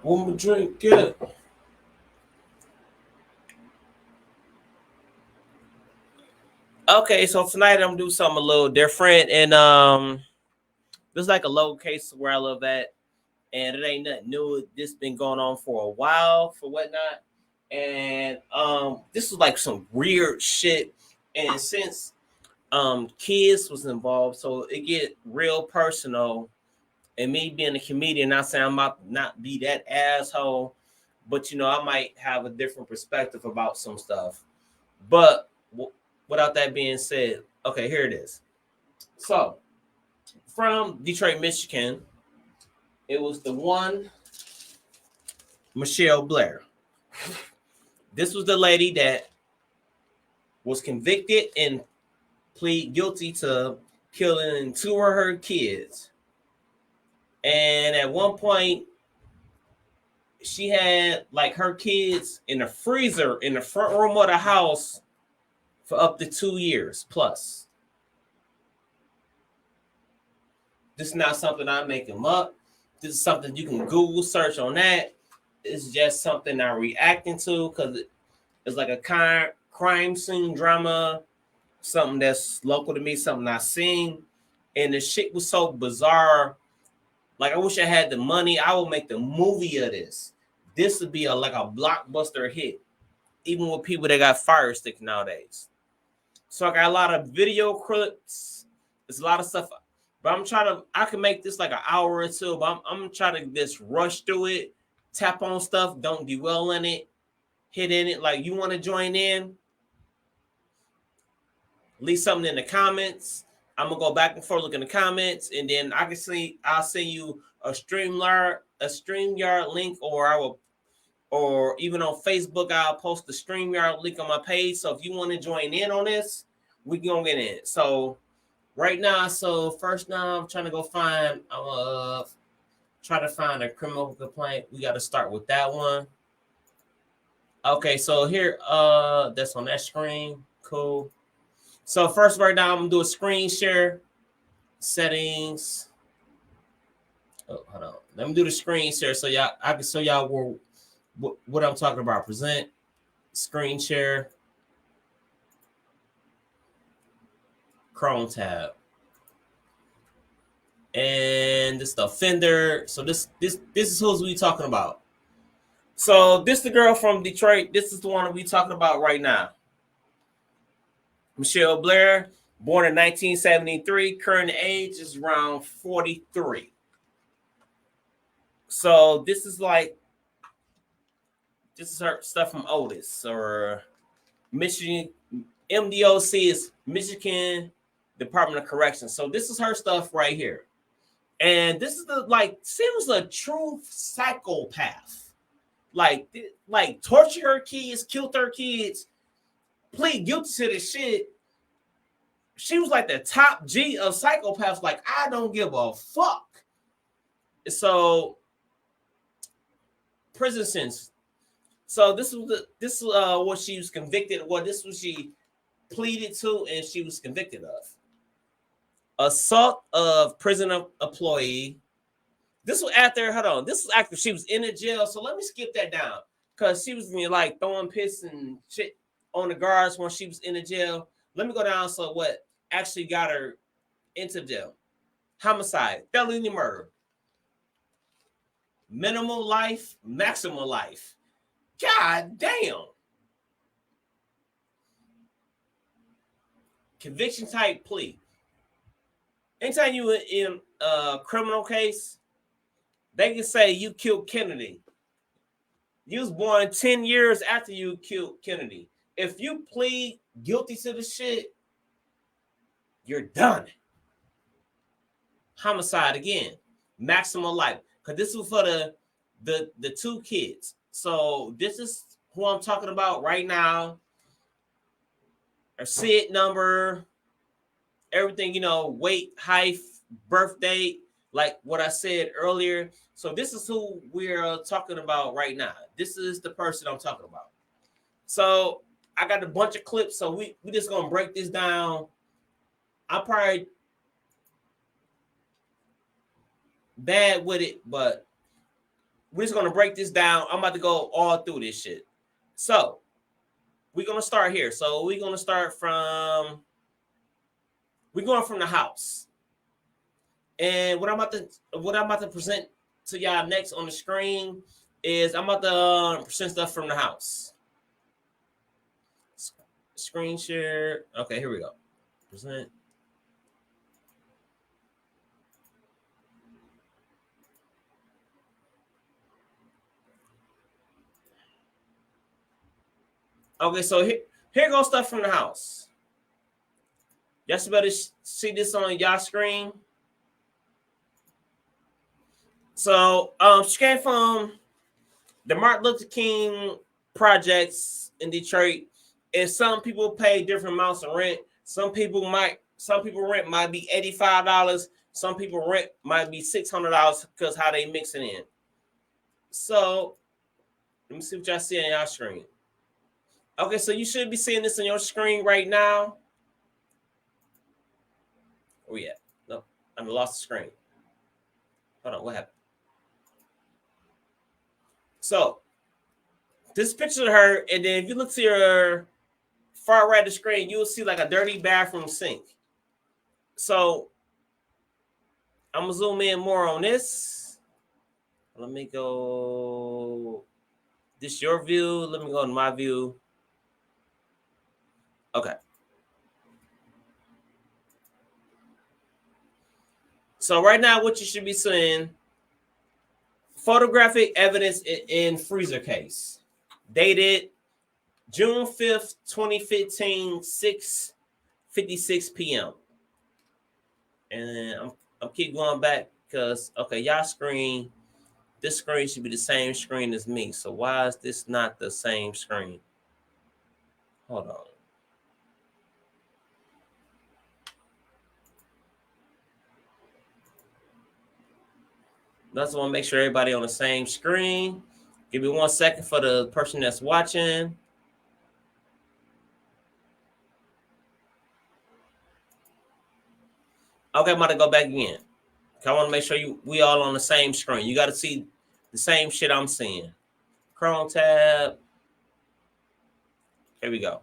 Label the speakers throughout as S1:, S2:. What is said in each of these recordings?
S1: One more drink, good. Okay, so tonight I'm gonna do something a little different, and this is like a local case where I live at, and it ain't nothing new. This been going on for a while, for whatnot, and this was like some weird shit, and since kids was involved, so it get real personal. And me being a comedian, not saying I'm about to not be that asshole, but I might have a different perspective about some stuff. But without that being said, okay, here it is. So from Detroit, Michigan, it was the one Michelleblair. This was the lady that was convicted and plead guilty to killing two of her kids. And at one point, she had like her kids in the freezer in the front room of the house for up to 2 years plus. This is not something I'm making up. This is something you can Google search on that. It's just something I'm reacting to because it's like a crime scene drama, something that's local to me, something I seen. And the shit was so bizarre. Like, I wish I had the money. I would make the movie of this. This would be like a blockbuster hit, even with people that got fire sticks nowadays. So I got a lot of video clips. There's a lot of stuff. But I can make this like an hour or two, but I'm trying to just rush through it, tap on stuff, don't dwell in it, hit in it. Like, you want to join in, leave something in the comments. I'm gonna go back and forth, look in the comments, and then I'll send you a StreamYard link, or even on Facebook, I'll post the StreamYard link on my page. So if you want to join in on this, we can get in. So right now, first now I'm trying to go find try to find a criminal complaint. We got to start with that one. Okay, so here, that's on that screen. Cool. So first, right now, I'm gonna do a screen share settings. Oh, hold on. Let me do the screen share so I can show y'all what I'm talking about. Present screen share. Chrome tab. And this is the offender. So this is who we talking about. So this the girl from Detroit. This is the one we talking about right now. Michelleblair, born in 1973. Current age is around 43. So this is her stuff from Otis or Michigan. MDOC is Michigan Department of Corrections. So this is her stuff right here. And this is seems a true psychopath. Like torture her kids, killed her kids, plead guilty to this shit. She was like the top G of psychopaths. Like, I don't give a fuck. So prison sentence. So this is what she was convicted. Well, this was she pleaded to and she was convicted of. Assault of prison employee. This was after, hold on. This was after she was in the jail. So let me skip that down. Because she was like throwing piss and shit on the guards when she was in the jail. Let me go down. So what actually got her into jail? Homicide, felony murder, minimal life, maximum life. God damn. Conviction type plea. Anytime you in a criminal case, they can say you killed Kennedy. You was born 10 years after you killed Kennedy. If you plead guilty to the shit, you're done. Homicide again, maximum life. Because this was for the two kids. So this is who I'm talking about right now. Her SID number, everything, weight, height, birth date, like what I said earlier. So this is who we're talking about right now. This is the person I'm talking about. So I got a bunch of clips. So we just gonna break this down. I'm probably bad with it, but we're just gonna break this down. I'm about to go all through this shit. So we're gonna start here. So we're gonna start from the house. And what I'm about to present to y'all next on the screen is I'm about to present stuff from the house. Screen share. Okay, here we go. Present. Okay, so here goes stuff from the house. Y'all better see this on y'all screen. So she came from the Martin Luther King projects in Detroit. And some people pay different amounts of rent. Some people rent might be $85. Some people rent might be $600 because how they mix it in. So let me see what y'all see on y'all screen. Okay, so you should be seeing this on your screen right now. Oh yeah, no, I lost the screen. Hold on, what happened? So this picture of her, and then if you look to your far right of the screen, you'll see like a dirty bathroom sink. So I'm gonna zoom in more on this. Let me go. This your view. Let me go to my view. Okay. So right now, what you should be seeing, photographic evidence in freezer case, dated June 5th, 2015, 6:56 p.m. And I'm keep going back because, okay, y'all screen, this screen should be the same screen as me. So why is this not the same screen? Hold on. Just want to make sure everybody on the same screen. Give me 1 second for the person that's watching. Okay, I'm about to go back again. I want to make sure we all on the same screen. You got to see the same shit I'm seeing. Chrome tab. Here we go.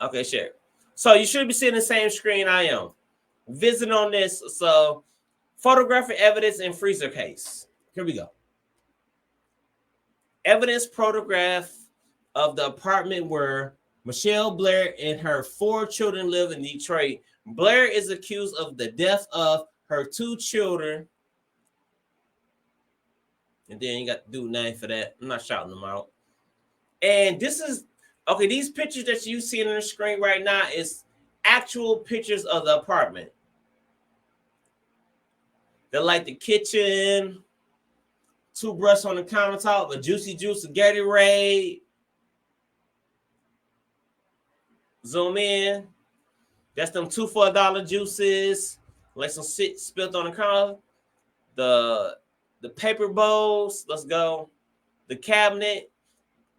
S1: Okay, share. So you should be seeing the same screen I am. Visit on this. So photographic evidence in freezer case. Here we go. Evidence photograph of the apartment where Michelleblair and her 4 children live in Detroit. Blair is accused of the death of her 2 children. And then you got the dude name for that. I'm not shouting them out. And this is, okay, these pictures that you see on the screen right now is actual pictures of the apartment. They're like the kitchen, toothbrush on the countertop, a juicy juice, a Gatorade. Zoom in. That's them 2 for $1 juices. Like some shit spilled on the counter. The paper bowls. Let's go. The cabinet.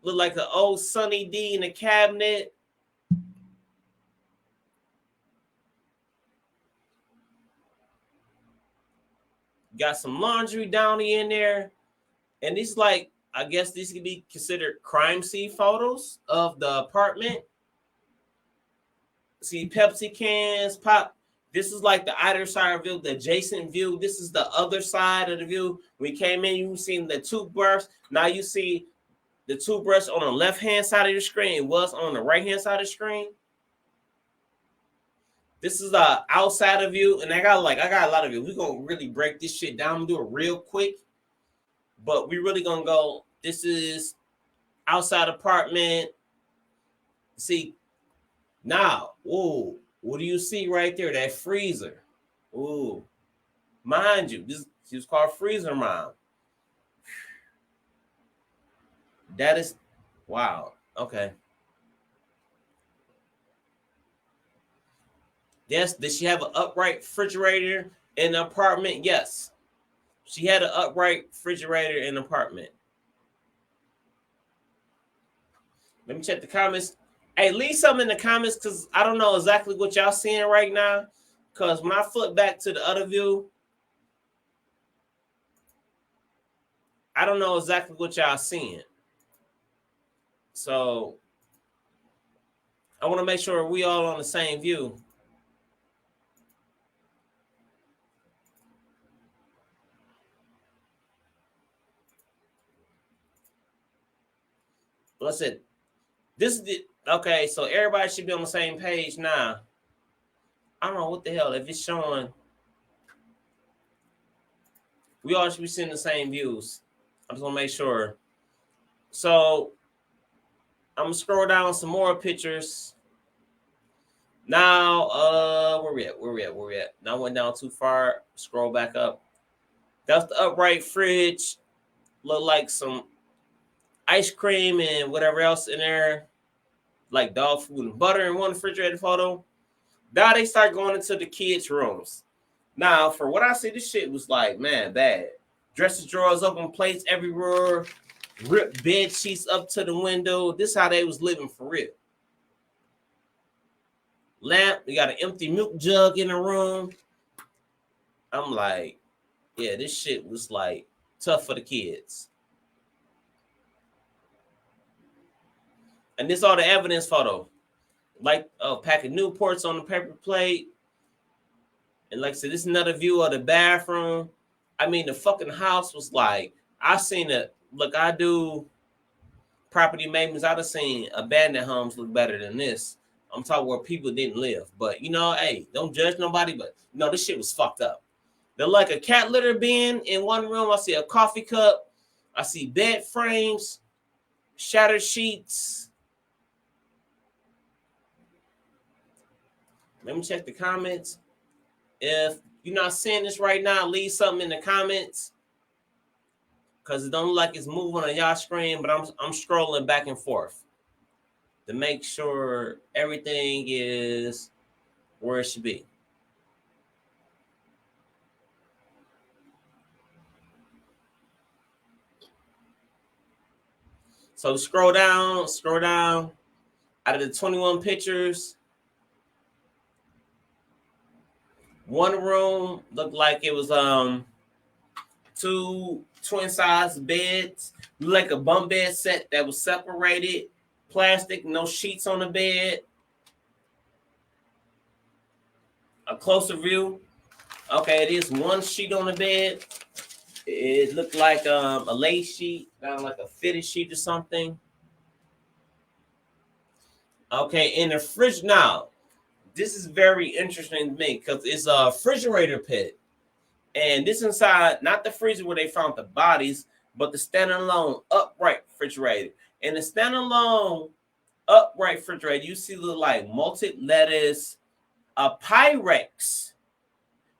S1: Look like the old Sunny D in the cabinet. Got some laundry down in there. And these, like, I guess these could be considered crime scene photos of the apartment. See Pepsi cans, pop. This is like the outer side view, the adjacent view. This is the other side of the view. We came in, you seen the toothbrush. Now you see the toothbrush on the left-hand side of the screen. It was on the right-hand side of the screen. This is the outside of view. And I got a lot of it. We're going to really break this shit down and do it real quick. But we really going to go, this is outside apartment. See, now, ooh, what do you see right there? That freezer. Ooh, mind you, this is called Freezer Mom. That is, wow. Okay. Yes, did she have an upright refrigerator in the apartment? Yes. She had an upright refrigerator in the apartment. Let me check the comments. Hey, leave something in the comments because I don't know exactly what y'all seeing right now. Because when I flip back to the other view, I don't know exactly what y'all seeing. So I want to make sure we all on the same view. Listen, this is the okay. So everybody should be on the same page now. I don't know what the hell if it's showing. We all should be seeing the same views. I just want to make sure. So I'm gonna scroll down some more pictures. Now, where we at? Where we at? Now I went down too far. Scroll back up. That's the upright fridge. Look like some ice cream and whatever else in there, like dog food and butter in one refrigerator photo. Now they start going into the kids' rooms. Now, for what I see, this shit was like, man, bad. Dresser drawers open, plates everywhere, ripped bed sheets up to the window. This is how they was living for real. Lamp, we got an empty milk jug in the room. I'm like, yeah, this shit was like tough for the kids. And this all the evidence photo. Like a pack of Newports on the paper plate. And like I said, this is another view of the bathroom. I mean, the fucking house was like, I seen it. Look, I do property maintenance. I've seen abandoned homes look better than this. I'm talking where people didn't live. But, you know, hey, don't judge nobody. But, no, this shit was fucked up. They're like a cat litter bin in one room. I see a coffee cup. I see bed frames, shattered sheets. Let me check the comments. If you're not seeing this right now, leave something in the comments. Because it don't look like it's moving on y'all screen, but I'm scrolling back and forth to make sure everything is where it should be. So scroll down. Out of the 21 pictures, one room looked like it was 2 twin-size beds, like a bunk bed set that was separated, plastic, no sheets on the bed. A closer view. Okay, it is one sheet on the bed. It looked like a lace sheet, like a fitted sheet or something. Okay, in the fridge now, this is very interesting to me because it's a refrigerator pit. And this inside, not the freezer where they found the bodies, but the standalone upright refrigerator. And the standalone upright refrigerator, you see look like malted lettuce, a Pyrex,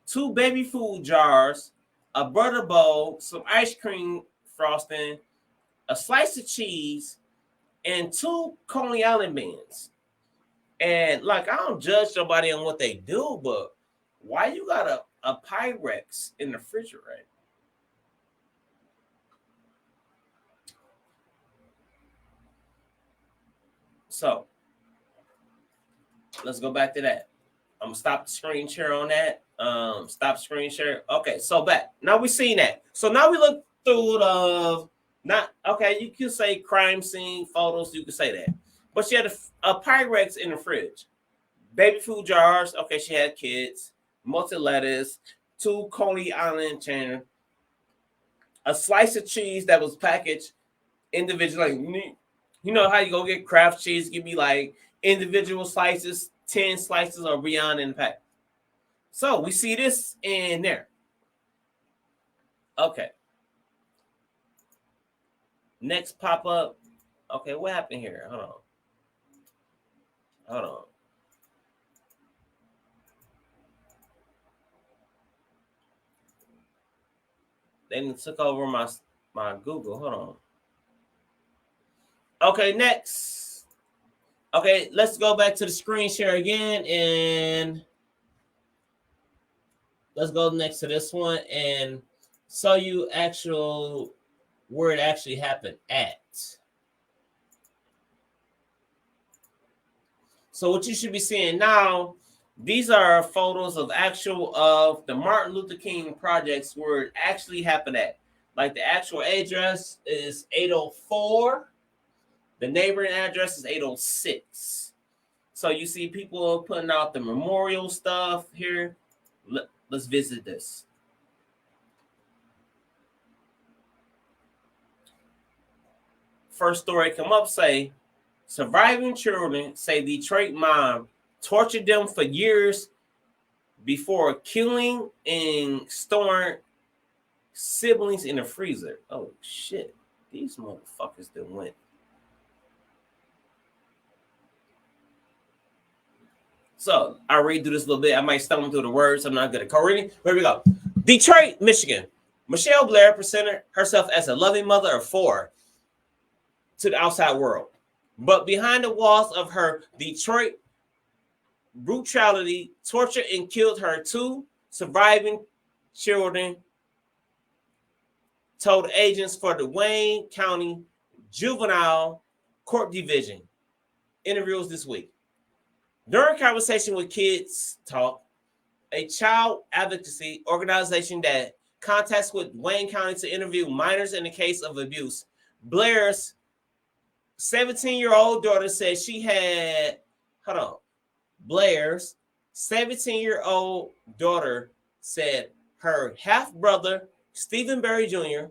S1: 2 baby food jars, a butter bowl, some ice cream frosting, a slice of cheese, and 2 Coney Island beans. And like, I don't judge nobody on what they do, but why you got a Pyrex in the refrigerator? So let's go back to that. I'm gonna stop the screen share on that. Stop screen share. Okay, so back. Now we seen that. So now we look through the not okay. You can say crime scene photos. You can say that, but she had a Pyrex in the fridge, baby food jars. Okay, she had kids, multi lettuce, 2 Coney Island chana, a slice of cheese that was packaged individually. You know how you go get Kraft cheese? Give me like individual slices, 10 slices or beyond in the pack. So we see this in there. Okay. Next pop up. Okay, what happened here? Hold on. They took over my Google. Hold on. Okay, next. Okay, let's go back to the screen share again and let's go next to this one and show you actual where it actually happened at. So what you should be seeing now, these are photos of the Martin Luther King projects where it actually happened at. Like the actual address is 804. The neighboring address is 806. So you see people putting out the memorial stuff here. Let's visit this. First story come up say, surviving children say Detroit mom tortured them for years before killing and storing siblings in a freezer. Oh shit, these motherfuckers that went. So I'll read through this a little bit. I might stumble through the words. I'm not good at co-reading. Here we go. Detroit, Michigan. Michelleblair presented herself as a loving mother of 4 to the outside world. But behind the walls of her Detroit, brutality tortured and killed her 2 surviving children, told agents for the Wayne County Juvenile Court Division. Interviews this week. During conversation with Kids Talk, a child advocacy organization that contacts with Wayne County to interview minors in the case of abuse, Blair's 17-year-old daughter said she had, Blair's 17-year-old daughter said her half-brother, Stephen Berry Jr.,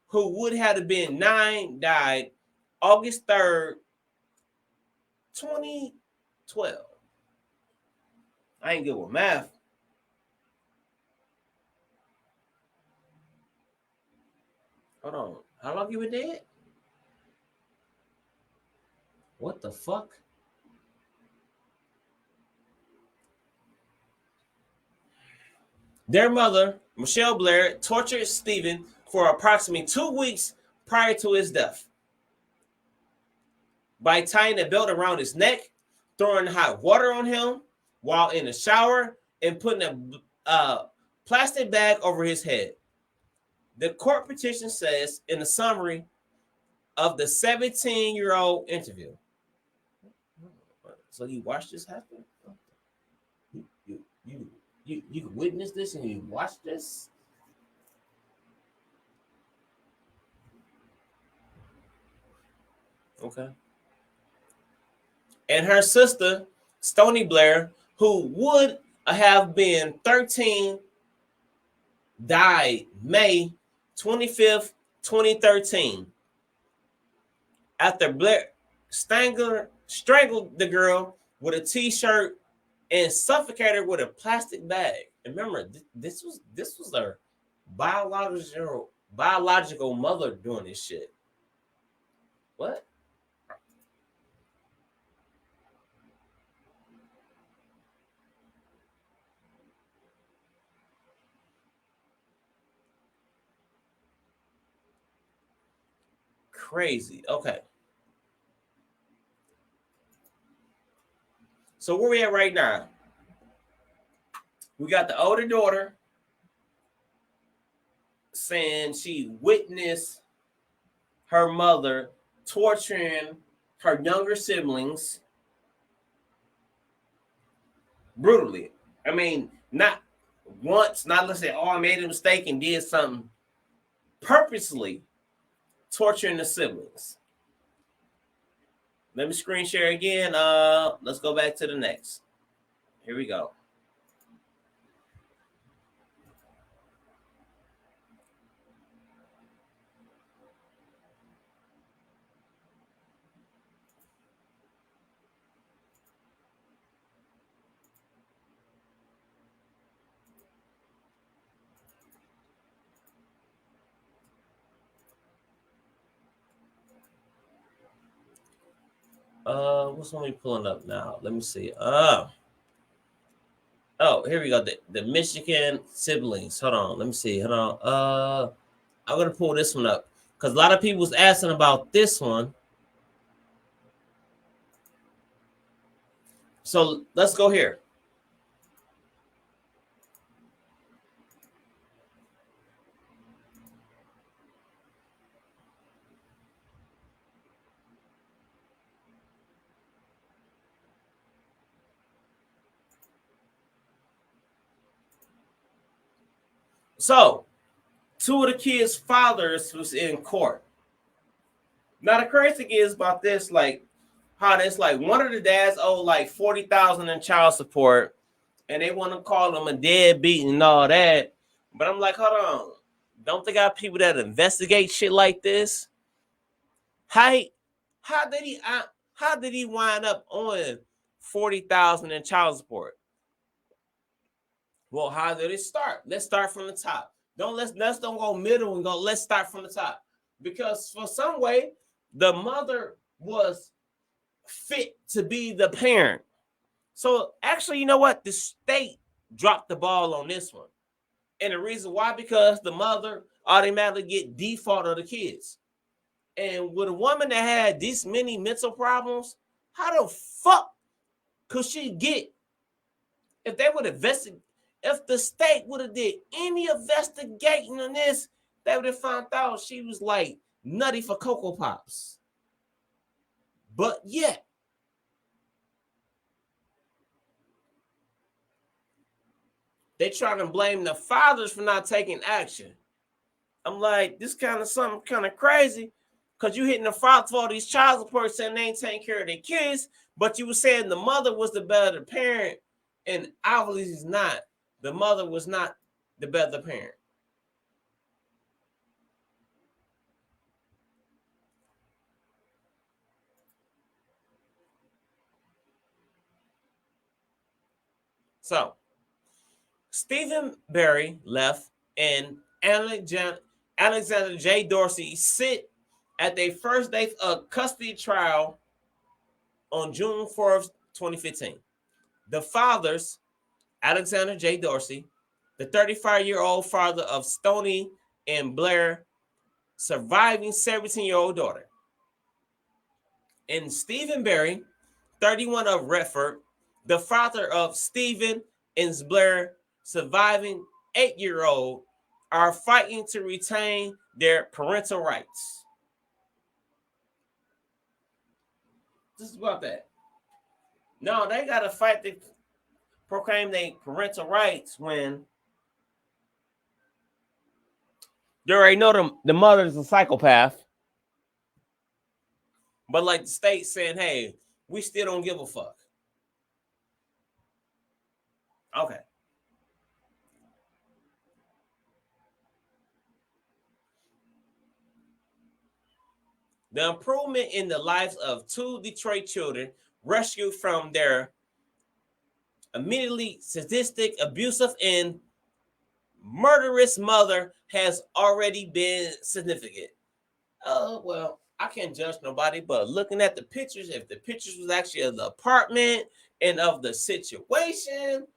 S1: who would have been 9, died August 3rd, 2012. I ain't good with math. Hold on. How long you been dead? What the fuck? Their mother, Michelleblair, tortured Stephen for approximately 2 weeks prior to his death by tying a belt around his neck, throwing hot water on him while in the shower, and putting a plastic bag over his head. The court petition says in the summary of the 17-year-old interview. So you watched this happen? You witnessed this and you watched this? Okay. And her sister, Stony Blair, who would have been 13, died May 25th, 2013. After Blair strangled the girl with a t-shirt and suffocated her with a plastic bag. And remember, this was her biological mother doing this shit. What? Crazy. Okay. So where we at right now? We got the older daughter saying she witnessed her mother torturing her younger siblings brutally. I mean, not once, not let's say, oh, I made a mistake and did something, purposely torturing the siblings. Let me screen share again. Let's go back to the next. Here we go. What's one we pulling up now? Let me see. Oh, here we go. The Michigan siblings. Hold on. Let me see. Hold on. I'm gonna pull this one up because a lot of people was asking about this one. So let's go here. So Two of the kids' fathers was in court. Now the crazy thing is about this, like how this, like one of the dads owed like 40,000 in child support, and they want to call him a deadbeat and all that. But I'm like, hold on, don't they got people that investigate shit like this? How how did he how did he wind up on 40,000 in child support? Well, how did it start? Let's start from the top. Let's don't go middle and go. Let's start from the top, because for some way the mother was fit to be the parent. So actually, you know what? The state dropped the ball on this one, and the reason why, because the mother automatically get default of the kids. And with a woman that had this many mental problems, how the fuck could she get, if they would invest, if the state would have did any investigating on this, they would have found out she was like nutty for Cocoa Pops. But yet, they trying to blame the fathers for not taking action. I'm like, this kind of something kind of crazy, because you hitting the father for all these child support saying they ain't taking care of their kids, but you were saying the mother was the better parent, and obviously it's not. The mother was not the better parent. So Stephen Barry left, and Alexander J. Dorsey sit at their first day of custody trial on June 4th, 2015. The fathers, Alexander J. Dorsey, the 35-year-old father of Stoney and Blair, surviving 17-year-old daughter, and Stephen Barry, 31, of Redford, the father of Stephen and Blair, surviving 8-year-old, are fighting to retain their parental rights. Just about that. No, they got to fight to proclaim their parental rights when they already know the mother's a psychopath. But like the state saying, hey, we still don't give a fuck. Okay. The improvement in the lives of two Detroit children rescued from their immediately sadistic, abusive, and murderous mother has already been significant. Oh, well, I can't judge nobody, but looking at the pictures, if the pictures was actually of the apartment and of the situation,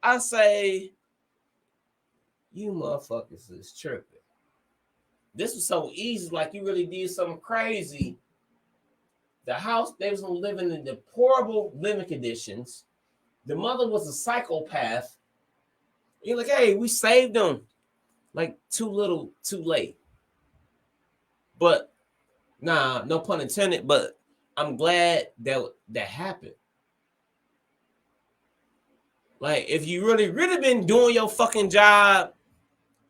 S1: I say, you motherfuckers is tripping. This was so easy, like you really did something crazy. The house, they was living in deplorable living conditions. The mother was a psychopath. You're like, hey, we saved them. Like too little, too late. But nah, no pun intended. But I'm glad that happened. Like, if you really been doing your fucking job,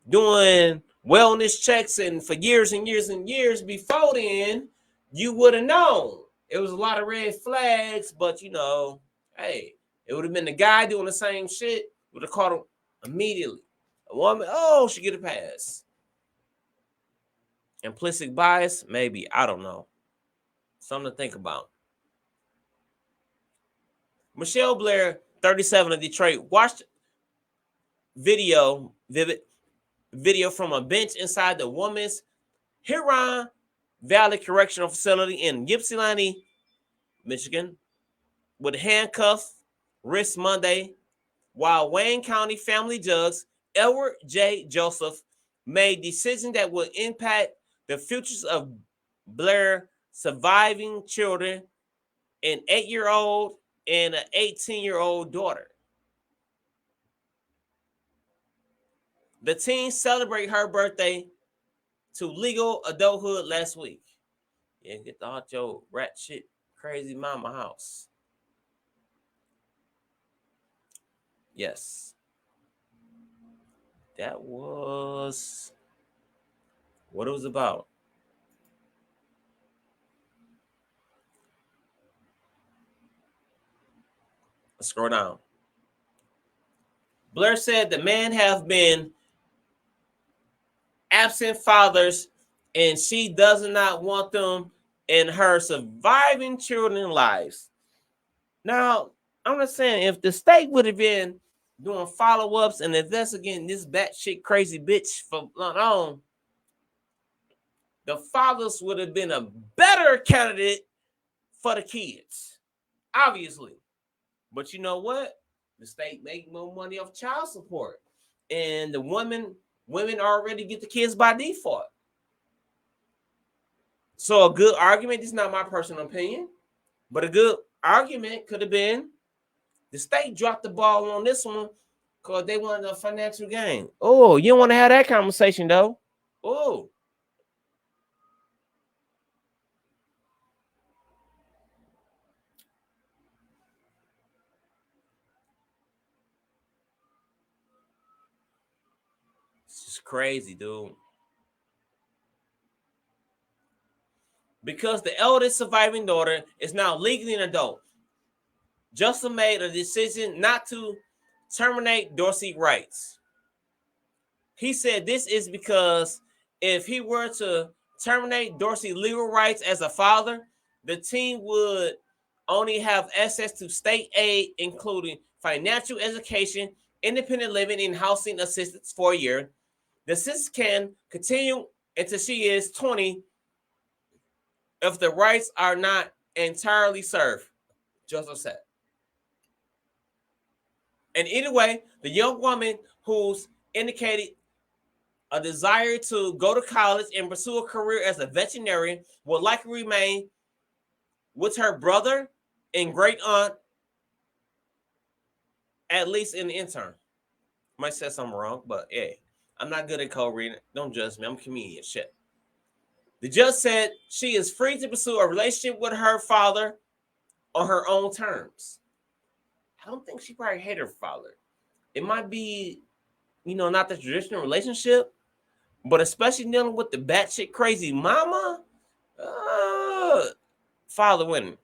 S1: doing wellness checks, and for years and years and years before then, you would have known. It was a lot of red flags, but hey, it would have been the guy doing the same shit, would have caught him immediately. A woman, oh, she get a pass. Implicit bias, maybe, I don't know. Something to think about. Michelleblair, 37, of Detroit, watched vivid video from a bench inside the woman's Huron Valley Correctional Facility in Ypsilanti, Michigan, with handcuffed wrists Monday, while Wayne County family judge Edward J. Joseph made decisions that would impact the futures of Blair surviving children, an 8-year-old and an 18-year-old daughter. The teen celebrated her birthday to legal adulthood last week. Yeah, get the hot your rat shit crazy mama house. Yes. That was What it was about. Let's scroll down. Blair said the men have been absent fathers and she does not want them in her surviving children's lives. Now, I'm not saying if the state would have been doing follow-ups and investigating this batshit crazy bitch for long, the fathers would have been a better candidate for the kids, obviously. But you know what? The state make more money off child support, and the women already get the kids by default. So a good argument, this is not my personal opinion, but a good argument could have been the state dropped the ball on this one because they wanted a financial gain. Oh, you don't want to have that conversation though. Oh, it's just crazy, dude. Because the eldest surviving daughter is now legally an adult, Justin made a decision not to terminate Dorsey's rights. He said this is because if he were to terminate Dorsey's legal rights as a father, the team would only have access to state aid, including financial education, independent living, and housing assistance for a year. The assistance can continue until she is 20 if the rights are not entirely served, Joseph said. And either way, the young woman who's indicated a desire to go to college and pursue a career as a veterinarian will likely remain with her brother and great aunt, at least in the intern. Might say something wrong, but yeah, I'm not good at code reading. Don't judge me. I'm a comedian. Shit. The judge said she is free to pursue a relationship with her father on her own terms. I don't think she probably hated her father. It might be, not the traditional relationship, but especially dealing with the batshit crazy mama, father winning.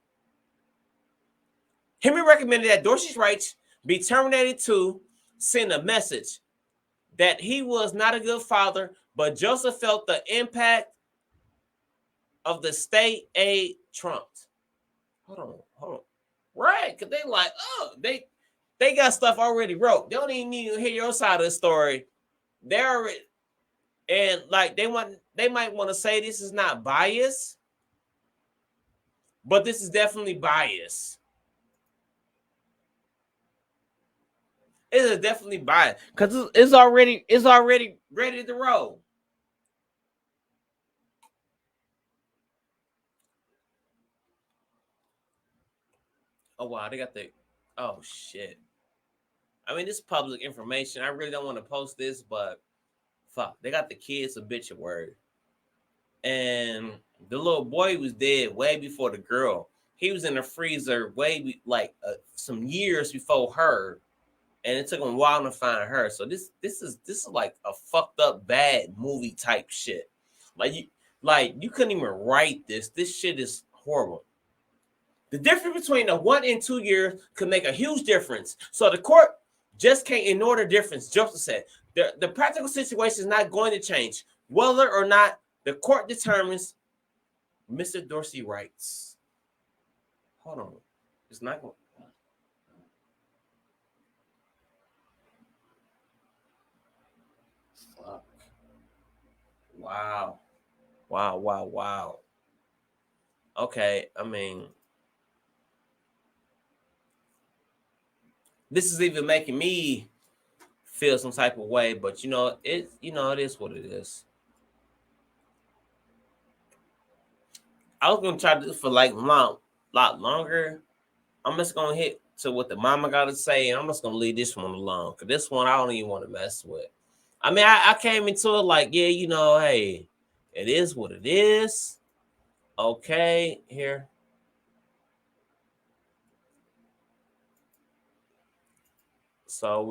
S1: Henry recommended that Dorsey's rights be terminated to send a message that he was not a good father, but Joseph felt the impact of the state aid trumped. Hold on. Right, because they like, they got stuff already wrote. They don't even need to hear your side of the story. They're already, and like they might want to say this is not bias, but this is definitely bias. It is definitely bias because it's already ready to roll. Oh wow, they got the oh shit. I mean, this is public information. I really don't want to post this, but fuck, they got the kids obituary, and the little boy was dead way before the girl. He was in the freezer some years before her, and it took him a while to find her. So this is like a fucked up bad movie type shit. Like you couldn't even write this. This shit is horrible. The difference between a 1 and 2 years could make a huge difference. So the court just can't ignore the difference. Joseph said the practical situation is not going to change. Whether or not the court determines Mr. Dorsey writes. Hold on. It's not going. Fuck. Wow. Wow. Okay, I mean, this is even making me feel some type of way, but it is what it is. I was gonna try to do this for like a lot longer. I'm just gonna hit to what the mama gotta say, and I'm just gonna leave this one alone. Cause this one I don't even want to mess with. I mean, I came into it like, yeah, hey, it is what it is. Okay, here. So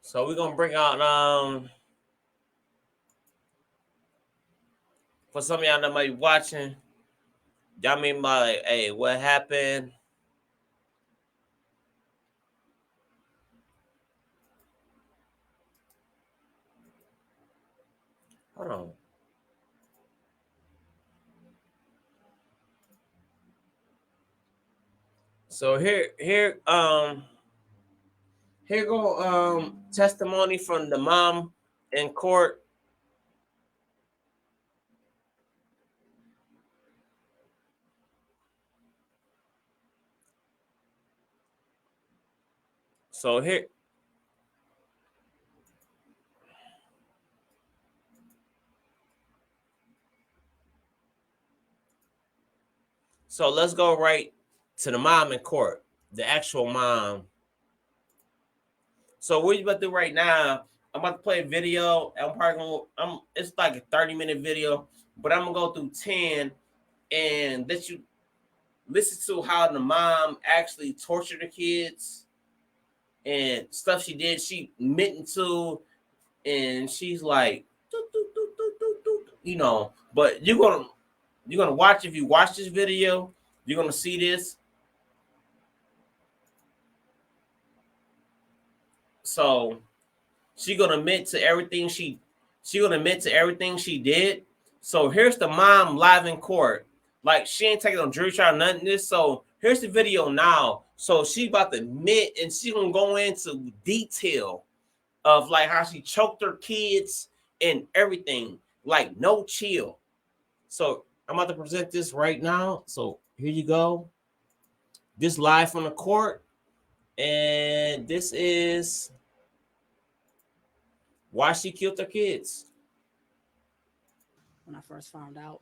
S1: So we're gonna bring out for some of y'all that might be watching, y'all mean by hey, what happened? Hold on. So here go testimony from the mom in court. So here so let's go right to the mom in court, the actual mom. So what you about to do right now? I'm about to play a video. I'm probably gonna it's like a 30-minute video, but I'm gonna go through 10 and let you listen to how the mom actually tortured the kids and stuff she did. She meant to, and she's like, you know. But you're gonna watch, if you watch this video, you're gonna see this. So she gonna admit to everything she did. So here's the mom live in court. Like she ain't taking no jury trial, nothing of this. So here's the video now. So she about to admit and she gonna go into detail of like how she choked her kids and everything. Like no chill. So I'm about to present this right now. So here you go. This live from the court. And this is why she killed her kids.
S2: When I first found out,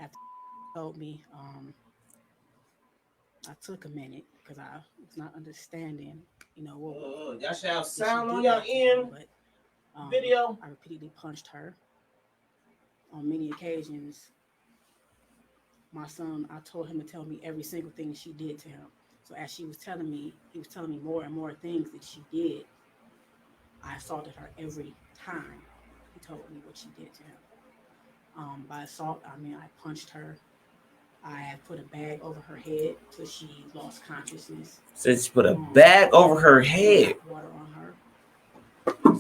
S2: after told me, I took a minute because I was not understanding, what
S1: y'all should have sound on y'all end. But video.
S2: I repeatedly punched her on many occasions. My son, I told him to tell me every single thing she did to him. So as he was telling me more and more things that she did. I assaulted her every time he told me what she did to him. By assault, I mean I punched her. I had put a bag over her head till she lost consciousness.
S1: So she put a bag over her head.
S2: Hot water on her.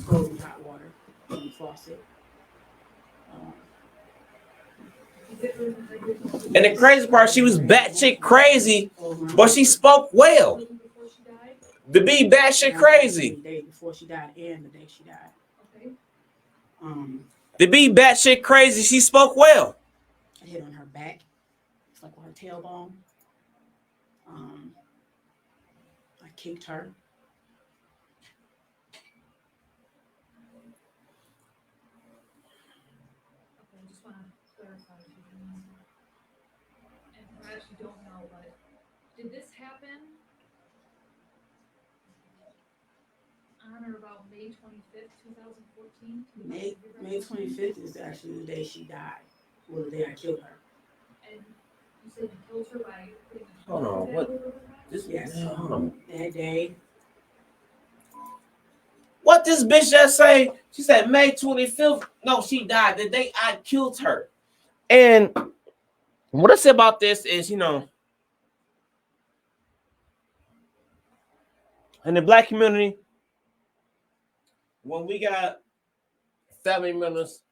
S2: Scalding hot water from the faucet.
S1: And the crazy part, she was batshit crazy, but she spoke well. To be batshit crazy.
S2: The day before she died and the day she died. Okay.
S1: To be batshit crazy, she spoke well.
S2: I hit on her back. It's like on her tailbone. I kicked her.
S3: I just want to clarify a few things. And perhaps you don't know, but did this happen on or about May 25th, 2014?
S2: May 25th is actually the day she died. Well, the day I killed her.
S3: And you said you killed her by putting a
S1: Hold on, what?
S2: Yes, hold on. That day.
S1: What this bitch just say? She said May 25th. No, she died the day I killed her. And what I say about this is, in the black community, when we got family members,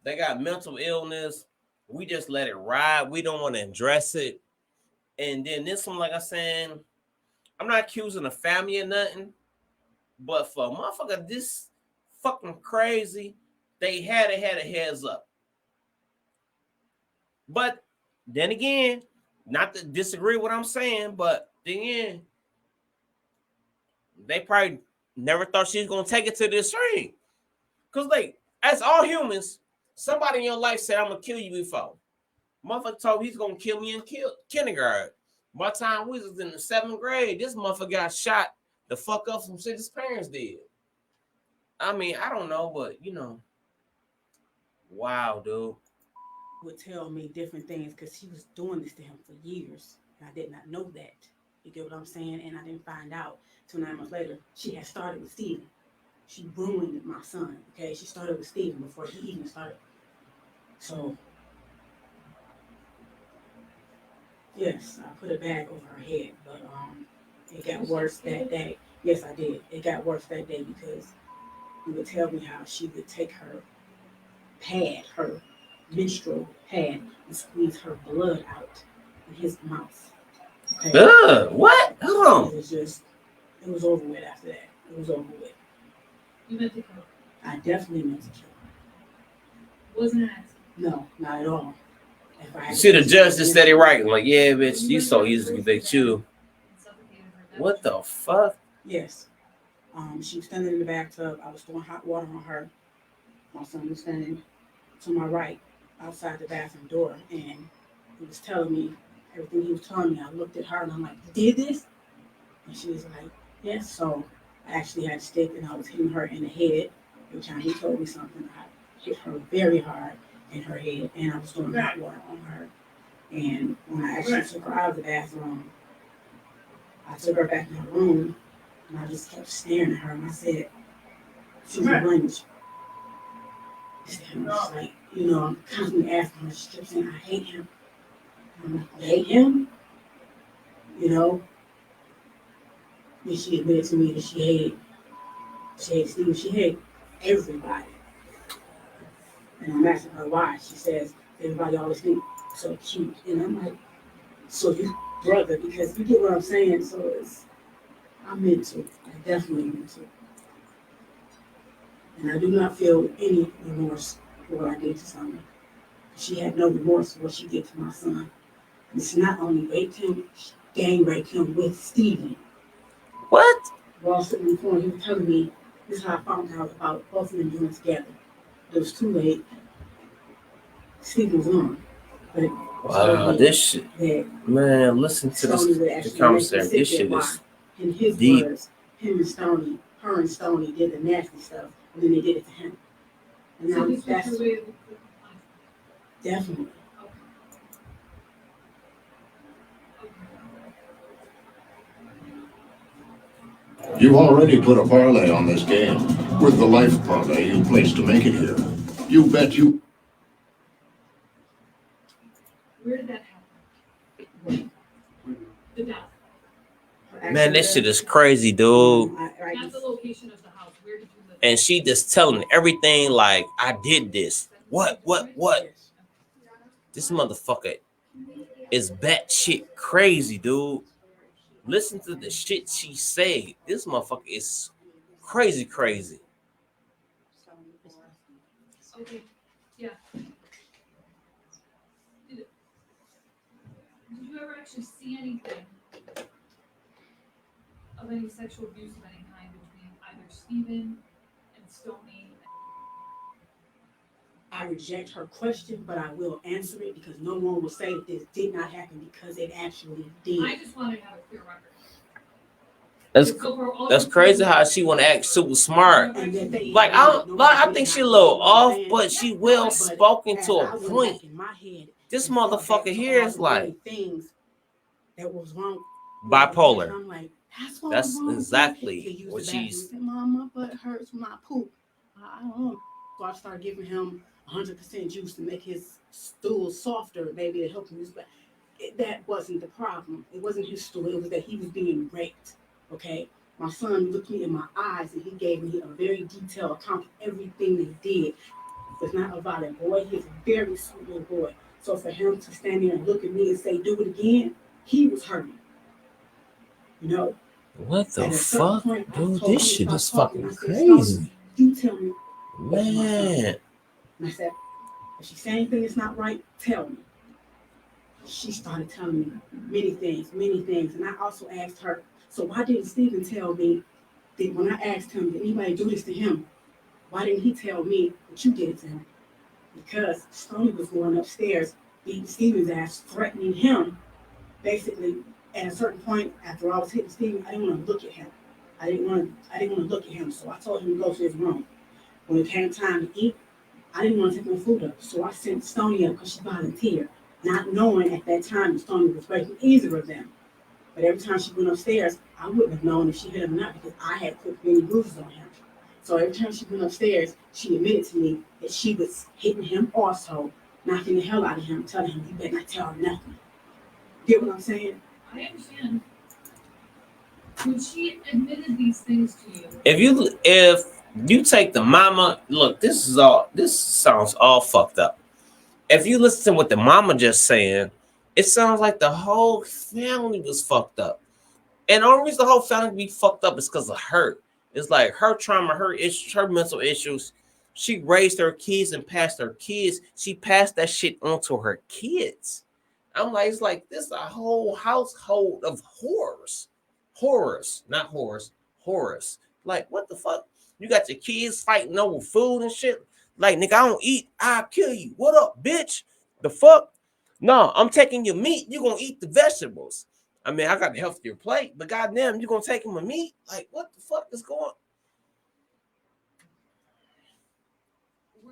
S1: they got mental illness, we just let it ride. We don't want to address it. And then this one, like I'm saying, I'm not accusing the family of nothing, but for a motherfucker this fucking crazy, they had a heads up. But then again, not to disagree with what I'm saying, but then they probably never thought she was gonna take it to this extreme. Cause like, as all humans, somebody in your life said, "I'm gonna kill you before." Motherfucker told me he's gonna kill me in kindergarten. By the time we was in the 7th grade, this motherfucker got shot the fuck up from shit his parents did. I mean, I don't know, but wow, dude.
S2: Would tell me different things because she was doing this to him for years. And I did not know that. You get what I'm saying? And I didn't find out till 9 months later. She had started with Steven. she ruined my son. Okay, she started with Steven before he even started. So, yes, I put a bag over her head, but it got worse that day. Yes, I did. It got worse that day because he would tell me how she would take her pad, her menstrual pad, and squeeze her blood out in his mouth. Okay?
S1: Ugh, what? Hold on.
S2: It was over with after that. It was over with.
S3: You meant to kill her.
S2: I definitely meant to kill her.
S3: Wasn't an accident.
S2: No, not at all. If I
S1: You see the judge just said it right. Like, yeah, bitch, you so easy to convict you.
S3: And suffocated her.
S1: What the fuck?
S2: Yes. She was standing in the bathtub. I was throwing hot water on her. My son was standing to my right outside the bathroom door, and he was telling me everything he was telling me. I looked at her and I'm like, "You did this?" And she was like, "Yes." So I actually had a stick and I was hitting her in the head. Every time he told me something, I hit her very hard in her head, and I was throwing hot water on her. And when I actually took her out of the bathroom, I took her back in her room, and I just kept staring at her, and I said, "She's a lunch." And I was like, I'm constantly asking her. She kept saying, "I hate him." I'm like, "You hate him?" And she admitted to me that she hated Steve. She hated everybody. And I'm asking her why. She says, "Everybody always think so cute." And I'm like, "So you brother," because you get what I'm saying. So I meant to. I definitely meant to. And I do not feel any remorse for what I did to Sonya. She had no remorse for what she did to my son. And she not only raped him, she gang raped him with Steven.
S1: What?
S2: While sitting in the corner, he was telling me, this is how I found out about both of them doing it together. It was too late. Steven was on. But
S1: wow, this shit. Man, listen to the conversation. This shit is
S2: in his
S1: deep.
S2: Words, her and Stoney did the nasty stuff, and then they did it to him. And now that's definitely.
S4: You've already put a parlay on this game with the life parlay you placed to make it here. You bet you.
S3: Where did that happen? The death.
S1: Man, this shit is crazy, dude.
S3: Not the location of the house. Where did you live?
S1: And she just telling everything like, I did this. What? This motherfucker is batshit crazy, dude. Listen to the shit she said. This motherfucker is crazy.
S3: Okay, yeah. Did you ever actually see anything of any sexual abuse of any kind between either Steven and Stoney?
S2: I reject her question, but I will answer it because no one will say that this did not happen because it actually did.
S3: I just wanted to have a clear record.
S1: That's crazy how she want to act super smart. Like I think she a little off, but she well spoken to a point. This motherfucker here is like
S2: things that was wrong.
S1: Bipolar.
S2: I'm like,
S1: that's exactly what she's.
S2: Mama, my butt hurts when I poop. I don't know. So I started giving him 100% juice to make his stool softer, maybe to help him use. But that wasn't the problem. It wasn't his stool. It was that he was being raped. Okay, my son looked me in my eyes and he gave me a very detailed account of everything they did. He's not a violent boy. He's a very sweet little boy. So for him to stand there and look at me and say, "Do it again," he was hurting.
S1: What the fuck, dude? This shit is fucking
S2: said,
S1: crazy.
S2: You tell me,
S1: man.
S2: And I said, if she's saying anything that's not right, tell me. She started telling me many things. And I also asked her, so why didn't Steven tell me that when I asked him, did anybody do this to him? Why didn't he tell me that you did it to him? Because Stoney was going upstairs, beating Steven's ass, threatening him. Basically, at a certain point, after I was hitting Steven, I didn't want to look at him. I didn't want to look at him, so I told him to go to his room. When it came time to eat, I didn't want to take my food up, so I sent Stoney up because she volunteered, not knowing at that time that Stoney was raping either of them. But every time she went upstairs, I wouldn't have known if she hit him or not because I had put many bruises on him. So every time she went upstairs, she admitted to me that she was hitting him also, knocking the hell out of him, telling him, you better not tell her nothing. Get what I'm saying?
S3: I understand. When she admitted these things to you,
S1: If you take the mama, look, this sounds all fucked up. If you listen to what the mama just saying, it sounds like the whole family was fucked up. And the only reason the whole family be fucked up is because of her. It's like her trauma, her issues, her mental issues. She raised her kids and passed her kids. She passed that shit on to her kids. I'm like, it's like this a whole household of horrors. Horrors, not horrors, horrors. Like, what the fuck? You got your kids fighting over food and shit. Like, nigga, I don't eat, I'll kill you. What up, bitch? The fuck? No, I'm taking your meat. You gonna eat the vegetables. I mean, I got the healthier plate, but goddamn, you gonna take him a meat? Like, what the fuck is going?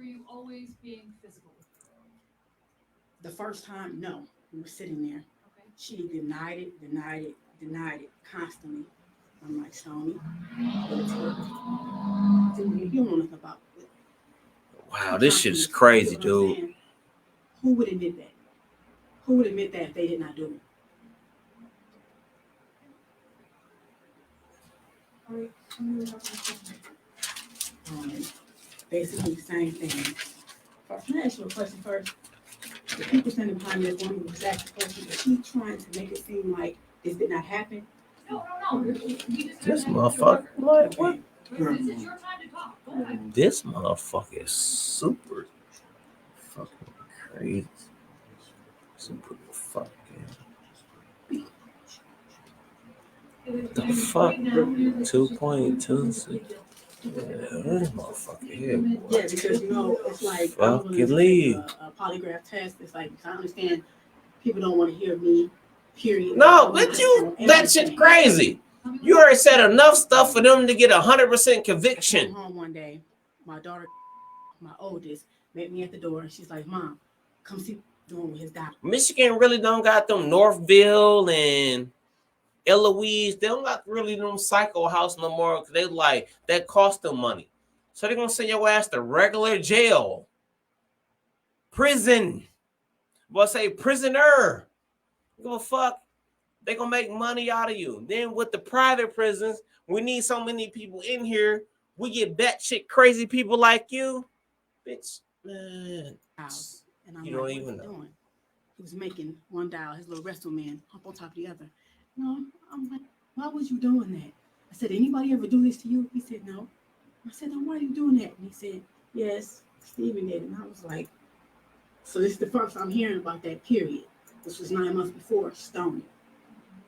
S3: were you always being physical?
S2: The first time, no. We were sitting there.
S3: Okay.
S2: She denied it constantly. I'm like, Stony, you don't know nothing about it.
S1: Wow, this shit is crazy, dude.
S2: Who would admit that? Who would admit that if they did not do it?
S3: All right.
S2: Basically the same thing. Can I ask you a question first? The people standing behind this woman was asking the question, is she trying to make it seem like this did not happen?
S3: No. We just
S1: This
S3: have
S1: motherfucker, like, what?
S3: This is your time to talk. Go ahead.
S1: This motherfucker is super fucking crazy. Super fucking. The fuck? 2.26. Yeah, this motherfucker here, boy.
S2: Yeah, because it's like
S1: Fuck
S2: I'm
S1: you,
S2: gonna
S1: leave.
S2: a polygraph test. It's like I understand people don't want to hear me. Period.
S1: No, but that shit crazy. You already said enough stuff for them to get 100%
S2: I
S1: conviction.
S2: came home one day. My daughter, my oldest, met me at the door. She's like, "Mom, come see what he's doing with his doctor."
S1: Michigan really don't got them Northville and Eloise. They don't got really them psycho house no more because they like that cost them money. So they're gonna send your ass to regular jail, prison. Well, say prisoner. Give a fuck. They gonna make money out of you. Then with the private prisons, we need so many people in here. We get batshit crazy people like you, bitch. Man,
S2: And I'm
S1: you
S2: like,
S1: don't
S2: what
S1: even
S2: is he
S1: know.
S2: doing? He was making one dial, his little wrestle man, hump on top of the other. No, I'm like, why was you doing that? I said, anybody ever do this to you? He said, no. I said, then why are you doing that? And he said, yes, Stephen did. And I was like, so this is the first I'm hearing about that period. This was 9 months before Stony.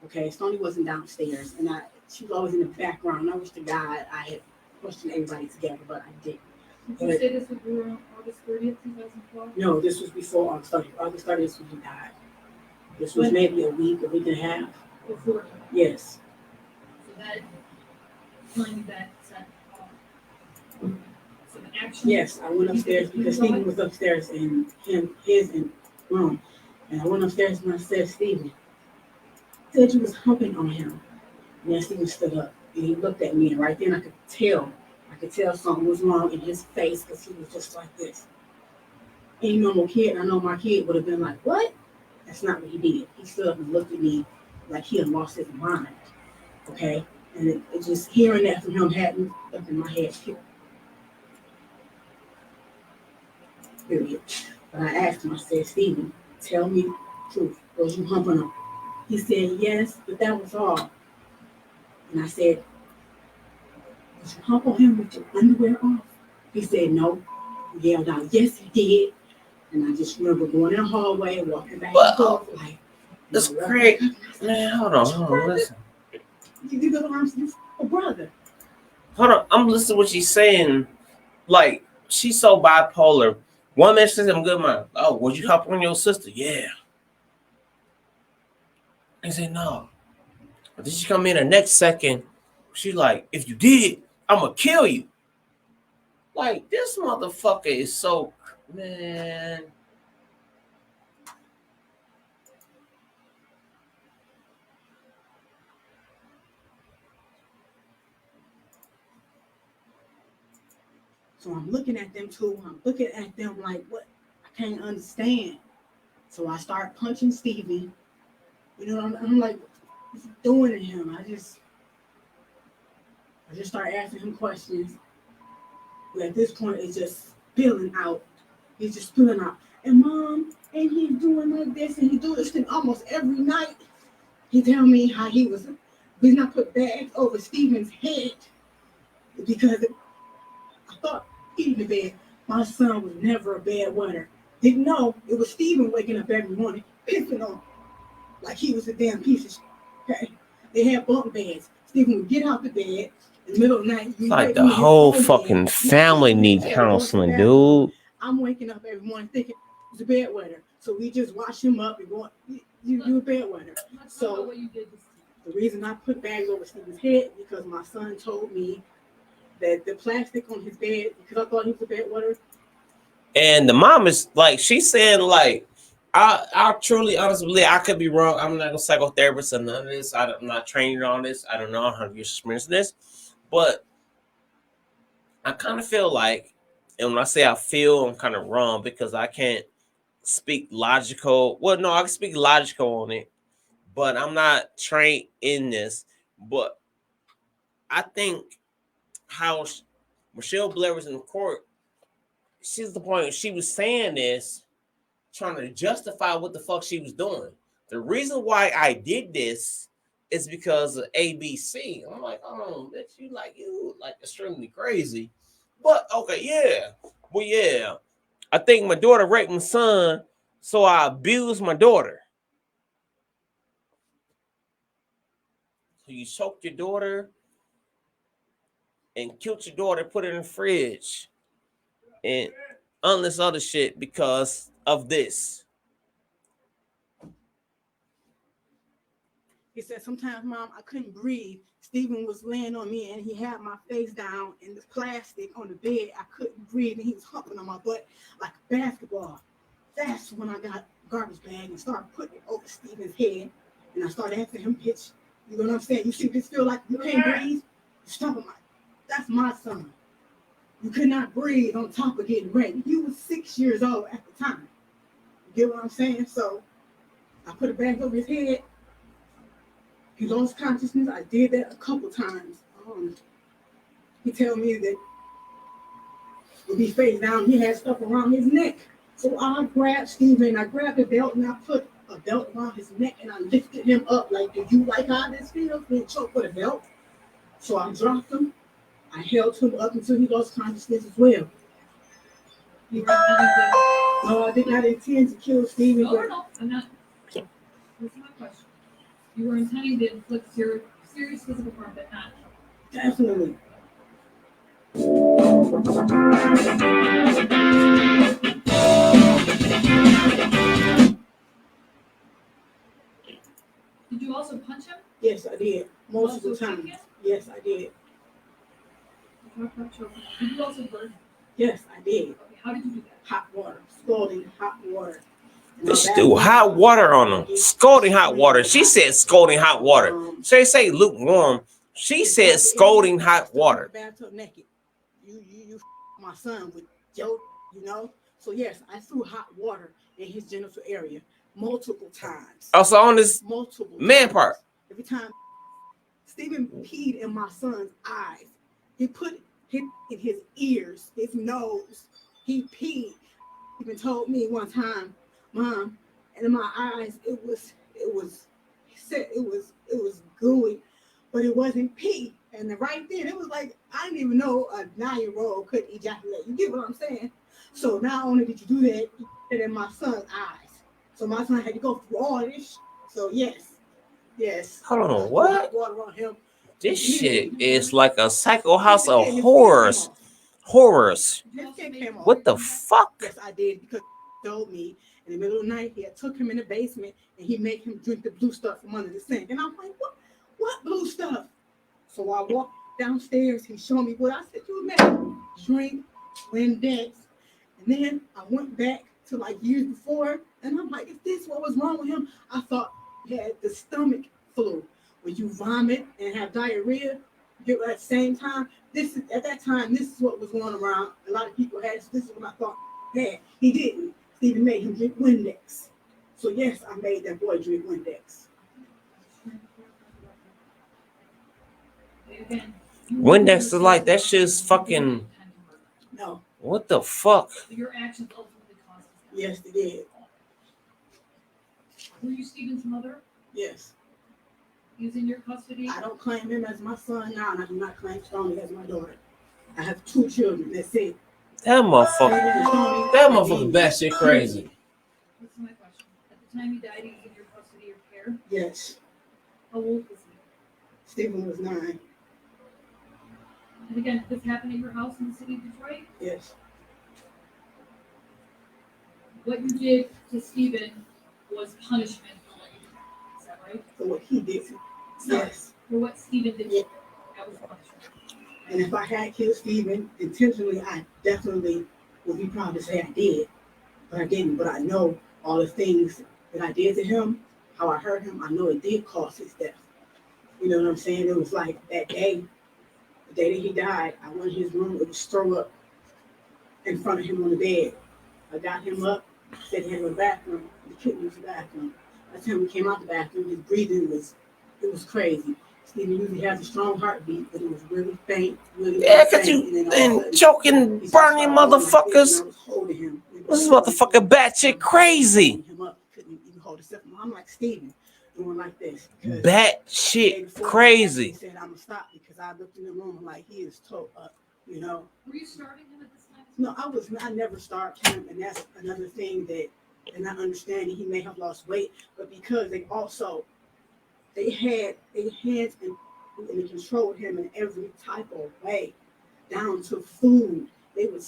S2: Okay, Stony wasn't downstairs, and she was always in the background. I wish to God I had questioned everybody together, but I didn't.
S3: Did you say this was around August 30th, 2012?
S2: No, this was before August 30th. August 30th is when he died. This was maybe a week and a half.
S3: Before?
S2: Yes.
S3: So that, telling that set off. So the action.
S2: Yes, I went upstairs because Stephen was upstairs in his room. And I went upstairs and I said, Stephen, said you was humping on him. And then Stephen stood up and he looked at me, and right then I could tell something was wrong in his face because he was just like this. Any normal kid, I know my kid would have been like, what? That's not what he did. He stood up and looked at me like he had lost his mind. Okay? And it just hearing that from him had me up in my head. Period. But I asked him, I said, Stephen, tell me the truth. Was you humping him? He said, yes, but that was all. And I said, did you hump on him with your underwear off? He said, no. He yelled out, yes, he did. And I just remember going in the hallway and walking back and forth. Like,
S1: that's great. Man, hold on, listen.
S2: You know what I'm saying? A brother.
S1: Hold on, I'm listening to what she's saying. Like, she's so bipolar. One minute she says, I'm good, man. Oh, would you help on your sister? Yeah. I said, no. But then she come in the next second. She like, if you did, I'm going to kill you. Like, this motherfucker is so, man.
S2: So I'm looking at them too. I'm looking at them like, what? I can't understand. So I start punching Steven. You know, I'm like, what's he doing to him? I just start asking him questions. But at this point, it's just spilling out. He's just spilling out. And Mom, and he's doing like this, and he do this thing almost every night. He tell me how he was not put bags over Steven's head because I thought eating the bed. My son was never a bad winner. Didn't know it was Steven waking up every morning, pissing on him like he was a damn piece of shit. Okay? They had bunk beds. Steven would get out the bed in the middle of the night.
S1: It's like the whole fucking family need counseling, dude.
S2: I'm waking up every morning thinking he's a bed wetter. So we just wash him up and go, you a bed wetter. So
S3: what you did to
S2: the reason I put bags over Steven's head because my son told me that the plastic on his bed, because I thought he was a bed wetter.
S1: And the mom is like, she's saying like, I truly, honestly believe, I could be wrong. I'm not a psychotherapist or none of this. I'm not trained on this. I don't know how to experience this. But I kind of feel like, and when I say I feel, I'm kind of wrong because I can't speak logical. Well, no, I can speak logical on it, but I'm not trained in this. But I think how Michelleblair was in court, she's the point. She was saying this, trying to justify what the fuck she was doing. The reason why I did this is because of ABC. I'm like, oh, bitch, you like extremely crazy. But okay, yeah. Well, yeah. I think my daughter raped my son, so I abused my daughter. So you choked your daughter and killed your daughter, put her in the fridge, and endless other shit because of this.
S2: He said, sometimes, Mom, I couldn't breathe. Steven was laying on me, and he had my face down in the plastic on the bed. I couldn't breathe, and he was humping on my butt like a basketball. That's when I got a garbage bag and started putting it over Steven's head. And I started asking him, bitch, you know what I'm saying? You see this feel like you can't breathe? Stop him. That's my son. You could not breathe on top of getting raped. You was 6 years old at the time. You get what I'm saying? So I put a bag over his head. He lost consciousness. I did that a couple times. He told me that when he face down, he had stuff around his neck. So I grabbed Steven, I grabbed the belt, and I put a belt around his neck, and I lifted him up like, do you like how this feels? Being choked with a belt. So I dropped him. I held him up until he lost consciousness as well.
S3: You were intending to...
S2: No, I did not intend to kill Steven.
S3: No, I'm not. Listen to my question. You were intending to inflict serious physical harm, but not.
S2: Definitely.
S3: Did you also punch him?
S2: Yes, I did. Multiple times. Yes, I did.
S3: Did you also burn him?
S2: Yes, I did.
S3: Okay, how did you do that?
S2: Hot water. Scalding hot water.
S1: This dude, hot water on him. Scalding hot water. She said scalding hot water. They say lukewarm. She said scalding hot water.
S2: Bathtub naked. You my son with Joe, you know? So yes, I threw hot water in his genital area multiple times.
S1: Also on this
S2: multiple
S1: man
S2: times.
S1: part.
S2: Every time Steven peed in my son's eyes. He put it in his ears, his nose. He peed. He even told me one time, Mom, and in my eyes, it was gooey, but it wasn't pee. And right then, it was like, I didn't even know a 9-year-old could ejaculate. You get what I'm saying? So not only did you do that, you did it in my son's eyes. So my son had to go through all this. So yes.
S1: Hold on, what?
S2: Water on him.
S1: This shit is like a psycho house of horrors. Horrors. What the fuck?
S2: Yes, I did, because he told me in the middle of the night, he had took him in the basement and he made him drink the blue stuff from under the sink. And I'm like, what blue stuff? So I walked downstairs, he showed me what I said, you man, drink Windex. And then I went back to like years before, and I'm like, is this what was wrong with him? I thought he had the stomach flu. When you vomit and have diarrhea, At the same time, at that time, this is what was going around. A lot of people had this is what I thought had. He didn't. Stephen made him drink Windex. So yes, I made that boy drink Windex.
S1: Windex is like that shit's fucking.
S2: No.
S1: What the fuck?
S3: Your actions ultimately caused this.
S2: Yes, they did.
S3: Were you Stephen's mother?
S2: Yes.
S3: He was in your custody?
S2: I don't claim him as my son now, and I do not claim Stoney as my daughter. I have 2 children. That's it.
S1: That motherfucker batshit crazy.
S3: This is my question. At the time he died, he was in your custody or care?
S2: Yes.
S3: How old was he?
S2: Stephen was 9.
S3: And again, this happened at your house in the city of Detroit?
S2: Yes.
S3: What you did to Stephen was punishment for what you did. Is that right?
S2: For what he did.
S3: No,
S2: Yes.
S3: for what Stephen did.
S2: Yeah.
S3: That was punishment.
S2: And if I had killed Stephen intentionally, I definitely would be proud to say I did. But I didn't. But I know all the things that I did to him, how I hurt him, I know it did cause his death. You know what I'm saying? It was like that day, the day that he died, I went in his room, it was throw up in front of him on the bed. I got him up, said he had to go to the bathroom. The kid was in the bathroom. By the time we came out the bathroom, his breathing was crazy. Stephen usually has a strong heartbeat, but it was really faint, really
S1: Yeah, cause
S2: faint.
S1: you and choking, burning motherfuckers. This is motherfucking batshit crazy.
S2: I'm like Stephen, doing like this.
S1: Batshit crazy.
S2: He said I'm gonna stop because I looked in the room and like he is toe up, you know.
S3: Were you starving him at this time?
S2: No, I never starved him, and that's another thing that they're not understanding. He may have lost weight, but because they had their hands and they controlled him in every type of way, down to food. They would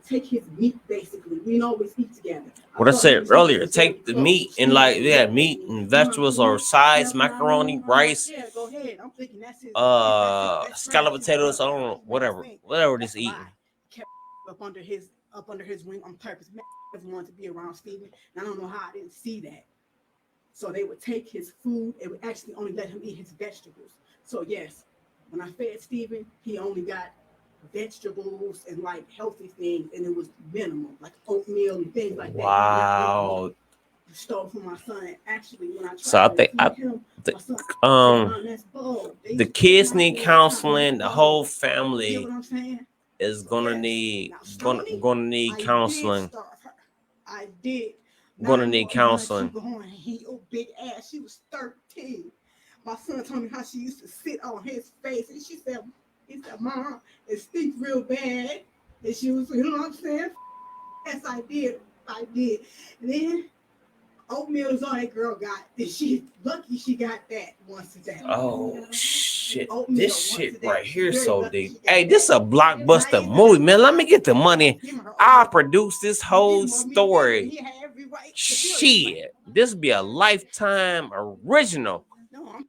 S2: take his meat basically. We didn't always eat together.
S1: What I said earlier, take the meat and like meat and vegetables or sides, macaroni, rice,
S2: Yeah, go ahead. I'm thinking that's his.
S1: scalloped potatoes, I don't know, whatever it is eating.
S2: Kept up under his wing on purpose. Man, doesn't want to be around Stephen. And I don't know how I didn't see that. So they would take his food and would actually only let him eat his vegetables. So yes, when I fed Stephen, he only got vegetables and like healthy things, and it was minimal, like oatmeal and things like that.
S1: Wow.
S2: Stole from my son. And actually, when I tried
S1: So I
S2: to
S1: think
S2: feed him, my son,
S1: the kids need counseling. The whole
S2: you know
S1: family
S2: what I'm saying?
S1: is gonna need counseling.
S2: I did.
S1: Gonna need counseling.
S2: He big ass. She was 13. My son told me how she used to sit on his face, and he said, "Mom, it stinks real bad." And she was, you know what I'm saying? Yes, I did. And then oatmeal is all that girl got. And she lucky she got that once a day.
S1: Oh shit!
S2: Oatmeal
S1: This shit
S2: once a day.
S1: right here
S2: Very
S1: so
S2: lucky
S1: deep.
S2: she got
S1: Hey,
S2: that.
S1: this a blockbuster movie, man. Let me get the money. I'll produce this whole story.
S2: He had every right to feel
S1: Shit, this be a lifetime original.
S2: No,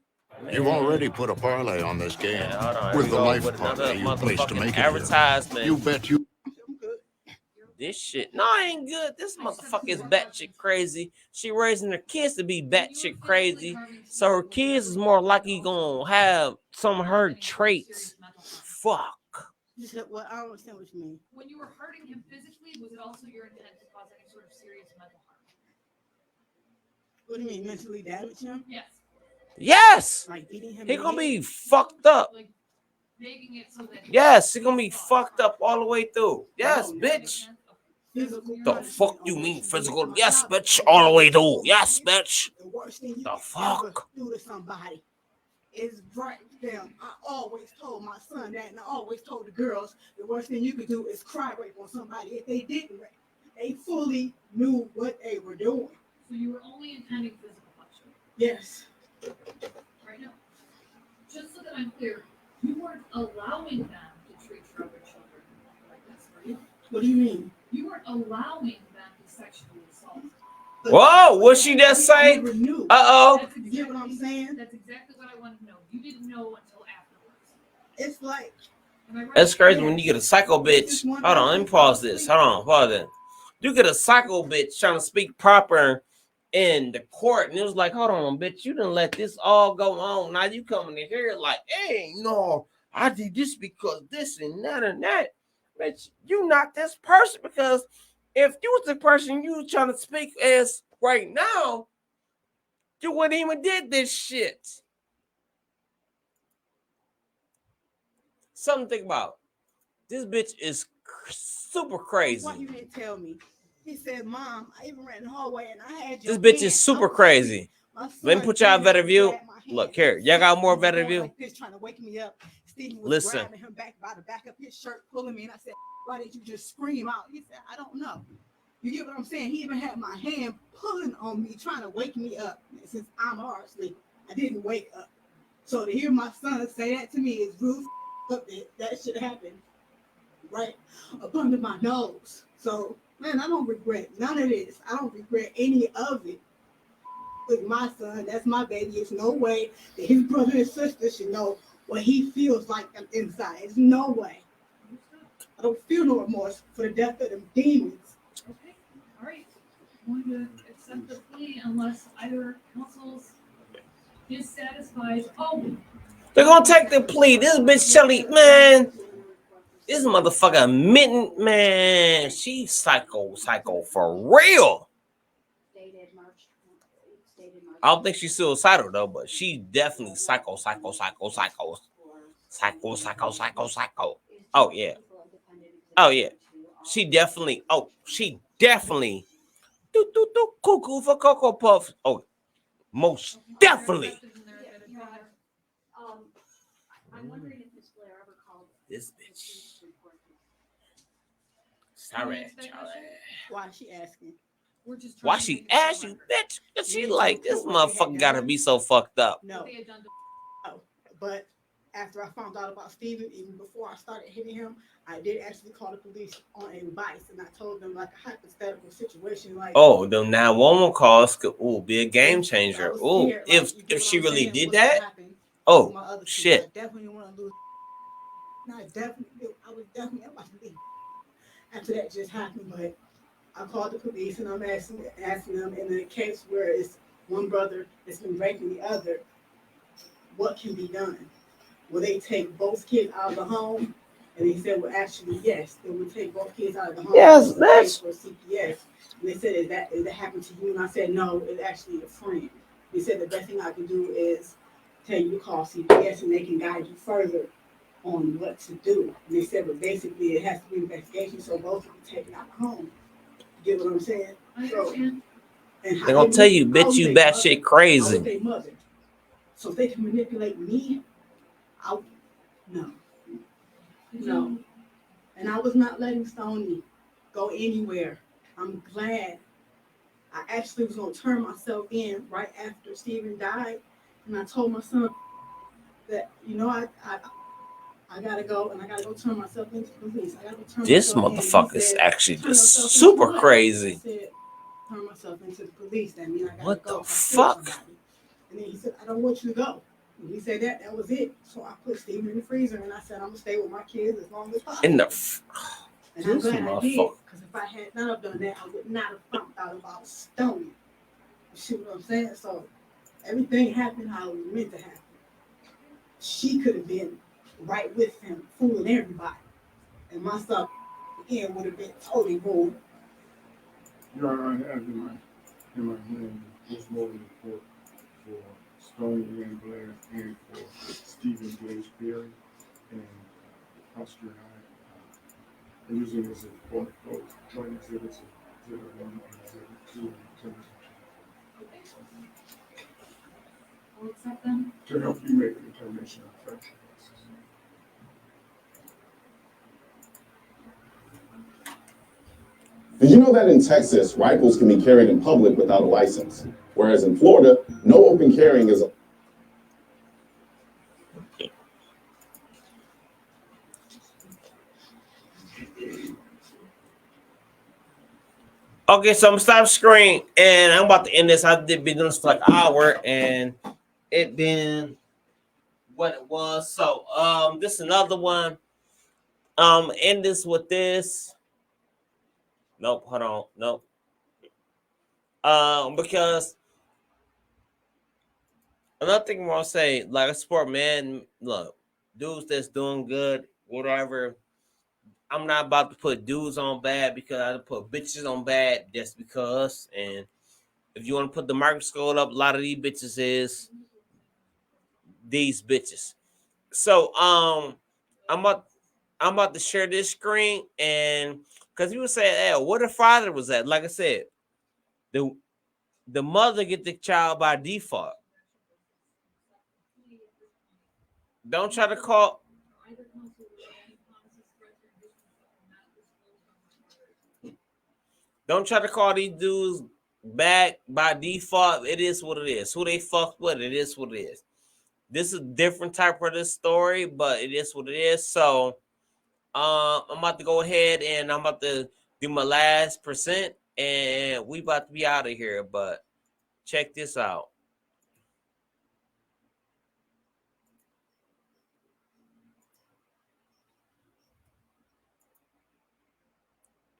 S4: You've already put a parlay on this game.
S1: Yeah, hold on. Here
S4: With
S1: we
S4: the
S1: go
S4: life
S1: with another
S4: parlay you placed to
S1: motherfucking
S4: make it here.
S1: advertisement.
S4: You bet you.
S2: I'm good.
S1: This shit, no, it ain't good. This motherfucker is batshit crazy. She raising her kids to be batshit crazy, so her kids is more likely gonna have some of her traits. Fuck.
S2: Well, I don't understand what you mean.
S3: When you were hurting him physically, was it also your intent to cause any sort of serious mental harm?
S2: What do you mean, mentally damage him?
S3: Yes.
S1: Yes,
S2: Like beating him?
S1: he
S2: in the
S1: gonna
S2: head?
S1: be fucked up.
S3: Like making it so that.
S1: Yes, he gonna be fucked up all the way through. Yes, bitch.
S2: Physical
S1: The
S2: punishment
S1: fuck
S2: on
S1: you
S2: what
S1: mean
S2: you did
S1: physical?
S2: to my
S1: Yes,
S2: father.
S1: bitch, all the way through. Yes, bitch.
S2: The worst thing you
S1: The
S2: can
S1: fuck?
S2: ever do to somebody is break them. I always told my son that, and I always told the girls the worst thing you could do is cry rape on somebody if they didn't rape. They fully knew what they were doing.
S3: So you were only intending physical punishment.
S2: Yes.
S3: Right now. Just so that I'm clear, you weren't allowing them to treat your other children like this, right?
S2: What do you mean?
S3: You weren't allowing them to sexually assault.
S1: Whoa, what she just say?
S2: I never knew.
S1: Uh-oh.
S3: That's
S2: You get what I'm saying?
S3: That's exactly what I wanted to know. You didn't know until afterwards.
S2: It's like,
S3: Am I right?
S1: That's crazy when you get a psycho bitch. Hold on, let me pause this. Pause it. You get a psycho bitch trying to speak proper in the court, and it was like, hold on, bitch, you didn't let this all go on. Now you coming in here like, hey, no, I did this because this and that and that. Bitch, you not this person, because if you was the person you was trying to speak as right now, you wouldn't even did this shit. Something to think about. This bitch is super crazy.
S2: What you didn't tell me? He said, "Mom, I even ran in the hallway and I had
S1: This
S2: your
S1: bitch
S2: hand.
S1: is super crazy. Let me put y'all a better view. Look here, y'all got more better view.
S2: Like this, trying to wake me up. Stephen was
S1: Listen.
S2: grabbing him back by the back of his shirt, pulling me, and I said, "Why did you just scream out?" He said, "I don't know." You get what I'm saying? He even had my hand pulling on me, trying to wake me up. And since I'm hard asleep, I didn't wake up. So to hear my son say that to me is rude. That should happen right up under my nose. So, man, I don't regret none of this. I don't regret any of it. With my son, that's my baby. There's no way that his brother and sister should know what he feels like inside. There's no way. I don't feel no remorse for the death of them demons.
S3: Okay, all right. I'm going to accept the plea unless either counsel's dissatisfied. Oh,
S1: They're gonna take the plea. This bitch Shelly, man. This motherfucker Mitten, man. She's psycho for real. I don't think she's suicidal though, but she definitely psycho. Oh yeah. Oh yeah. She definitely. Cuckoo for Cocoa Puffs. Oh, most definitely.
S5: I'm wondering if Miss Blair ever called
S1: This bitch. Sorry, Charlie.
S2: Why is she asking?
S3: we're just trying
S1: Why
S3: to
S1: she
S3: make it
S1: asked
S3: so
S1: you,
S3: hard.
S1: bitch? Cause she like, this motherfucker gotta be so fucked up.
S2: No.
S3: What they had done to
S2: But after I found out about Steven, even before I started hitting him, I did actually call the police on advice, and I told them like a hypothetical situation, like,
S1: Oh, the 911 calls could be a game changer.
S2: I was
S1: Oh,
S2: scared, like, you get
S1: if
S2: what
S1: she
S2: I'm
S1: really
S2: saying,
S1: did
S2: what's gonna
S1: that,
S2: happen to
S1: oh
S2: my other two.
S1: shit.
S2: I definitely want to lose. I was definitely about to leave after that just happened, but I called the police and I'm asking them in a case where it's one brother that's been breaking the other, what can be done? Will they take both kids out of the home? And they said, well, actually, yes, they would take both kids out of the home.
S1: Yes,
S2: that's for CPS. And they said, is that happened to you? And I said, no, it's actually a friend. They said the best thing I can do is tell you to call CPS and they can guide you further on what to do. And they said, but basically it has to be an investigation, so both will be taken out of the home. You get what I'm saying?
S3: I understand.
S2: And
S1: They're gonna tell you, bitch, you batshit crazy.
S2: I was their mother. So if they can manipulate me, no. And I was not letting Stoney go anywhere. I'm glad. I actually was gonna turn myself in right after Steven died. And I told my son that, I gotta go and I gotta go turn myself into the police. I gotta go turn
S1: This
S2: myself in.
S1: motherfucker is
S2: Said,
S1: actually
S2: "Turn
S1: just
S2: yourself
S1: super
S2: into
S1: crazy.
S2: I said, turn myself into the police. That means I gotta
S1: What
S2: go.
S1: the
S2: if I kill
S1: fuck?
S2: somebody." And then he said, I don't want you to go. When he said that, that was it. So I put Steven in the freezer and I said, I'm gonna stay with my kids as long as possible.
S1: In the
S2: And I'm
S1: this
S2: glad I did,
S1: motherfucker.
S2: because if I had not have done that, I would not have found out about Stoney. You see what I'm saying? So everything happened how it was meant to happen. She could have been right with him, fooling everybody. And my son again would have been totally ruined.
S6: You know, I have in my hand the postmortem report for Stoney and Blair and for Stephen Blaze Perry and Oscar and I. I'm using this as one of those joint exhibits of Exhibit 1 and Exhibit 2 and television
S3: We'll accept them.
S6: to help you make a determination of factual basis.
S7: Did you know that in Texas, rifles can be carried in public without a license? Whereas in Florida, no open carrying is.
S1: Okay, so I'm gonna stop screen and I'm about to end this. I did been doing this for like an hour and it been what it was. So this is another one. End this with this. Nope, hold on, nope. Because another thing I'm gonna say, like a sport man, look, dudes that's doing good, whatever. I'm not about to put dudes on bad because I put bitches on bad just because. And if you want to put the microscope up, a lot of these bitches is these bitches. So I'm about to share this screen, and because you would say, hey, what the father was at? Like I said, the mother get the child by default. Don't try to call. Don't try to call these dudes back by default. It is what it is. Who they fucked with, it is what it is. This is a different type of this story, but it is what it is. So I'm about to go ahead and I'm about to do my last percent, and we about to be out of here. But check this out.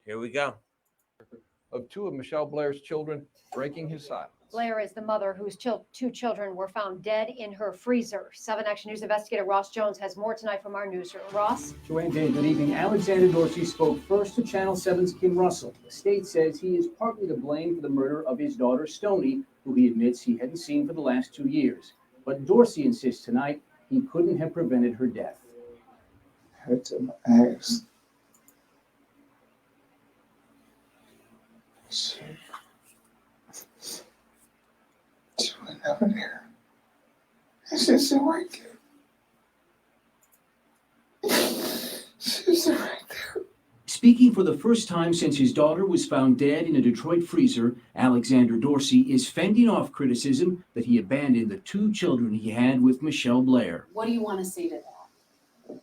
S1: Here we go.
S8: Of two of Michelleblair's children breaking his silence.
S9: Blair is the mother whose two children were found dead in her freezer. 7 Action News investigator Ross Jones has more tonight from our newsroom. Ross?
S10: Joanne Dave, good evening. Alexander Dorsey spoke first to Channel 7's Kim Russell. The state says he is partly to blame for the murder of his daughter, Stoney, who he admits he hadn't seen for the last 2 years. But Dorsey insists tonight he couldn't have prevented her death.
S11: Hurts in my ass. She was never there. It's just right there. She's right there.
S10: Speaking for the first time since his daughter was found dead in a Detroit freezer, Alexander Dorsey is fending off criticism that he abandoned the 2 children he had with Michelleblair.
S5: What do you want to say to that?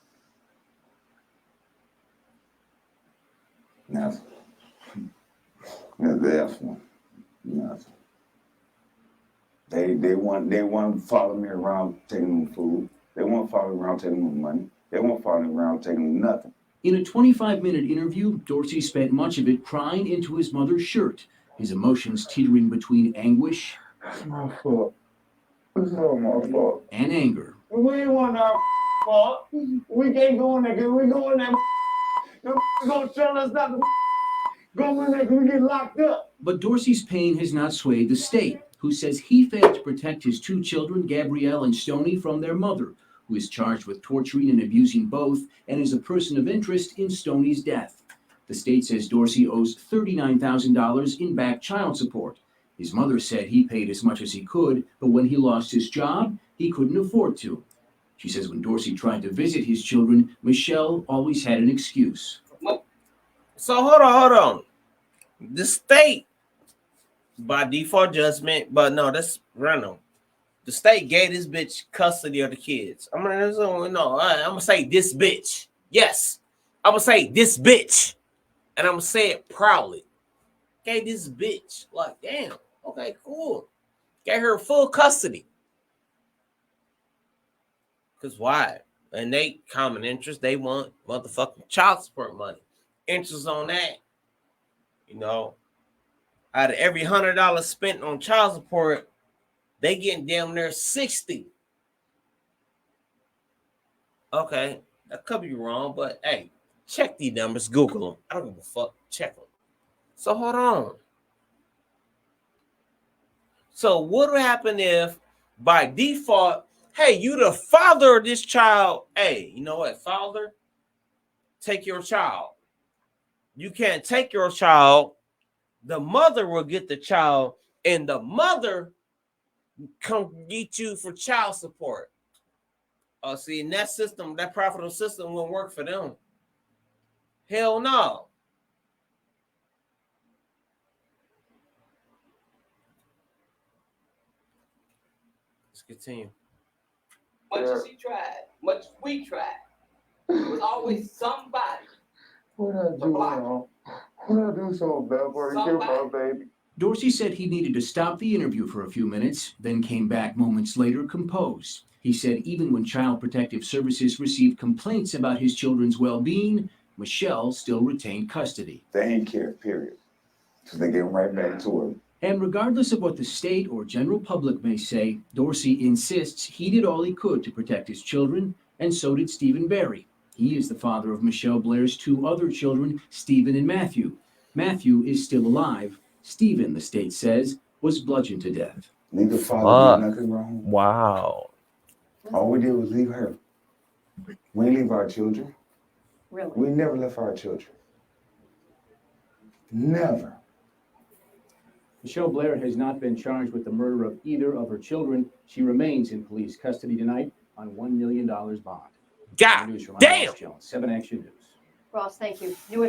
S11: Nothing. Nothing. Nothing. They want to follow me around taking them food. They want to follow me around taking them money. They won't follow me around taking them nothing.
S10: In a 25-minute interview, Dorsey spent much of it crying into his mother's shirt, his emotions teetering between anguish
S11: It's my fault. It's all my fault.
S10: and anger.
S6: We ain't want our fault. We can't go in there because we go in there. Them gonna tell us not to go in there because we get locked up.
S10: But Dorsey's pain has not swayed the state, who says he failed to protect his 2 children, Gabrielle and Stoney, from their mother, who is charged with torturing and abusing both and is a person of interest in Stoney's death. The state says Dorsey owes $39,000 in back child support. His mother said he paid as much as he could, but when he lost his job, he couldn't afford to. She says when Dorsey tried to visit his children, Michelle always had an excuse.
S1: So hold on. The state, by default judgment, but no, that's Ronald. The state gave this bitch custody of the kids. I'm gonna say this bitch. Yes, I'm gonna say this bitch, and I'm gonna say it proudly. Gave this bitch, like, damn, okay, cool. Gave her full custody. Cause why? And they common interest. They want motherfucking child support money. Interest on that. You know, out of every $100 spent on child support, they getting damn near 60. Okay, that could be wrong, but hey, check these numbers, Google them. I don't give a fuck. Check them. So hold on. So what would happen if, by default, hey, you the father of this child? Hey, you know what, father? Take your child. You can't take your child. The mother will get the child, and the mother come get you for child support. See, in that system, that profitable system won't work for them. Hell no. Let's continue.
S12: Much as she tried, much we tried, there was always somebody.
S11: What I do wrong? What I do so bad for you, my baby?
S10: Dorsey said he needed to stop the interview for a few minutes, then came back moments later composed. He said even when Child Protective Services received complaints about his children's well-being, Michelle still retained custody.
S11: They ain't care, period. So they get right back to her.
S10: And regardless of what the state or general public may say, Dorsey insists he did all he could to protect his children and so did Stephen Barry. He is the father of Michelleblair's 2 other children, Stephen and Matthew. Matthew is still alive. Stephen, the state says, was bludgeoned to death.
S11: Neither father did nothing wrong.
S13: Wow.
S11: All we did was leave her. We didn't leave our children.
S9: Really?
S11: We never left our children. Never.
S10: Michelleblair has not been charged with the murder of either of her children. She remains in police custody tonight on $1 million bond.
S1: God
S10: News from
S1: damn!
S10: Ross Jones, 7 Action News.
S9: Ross, thank you. New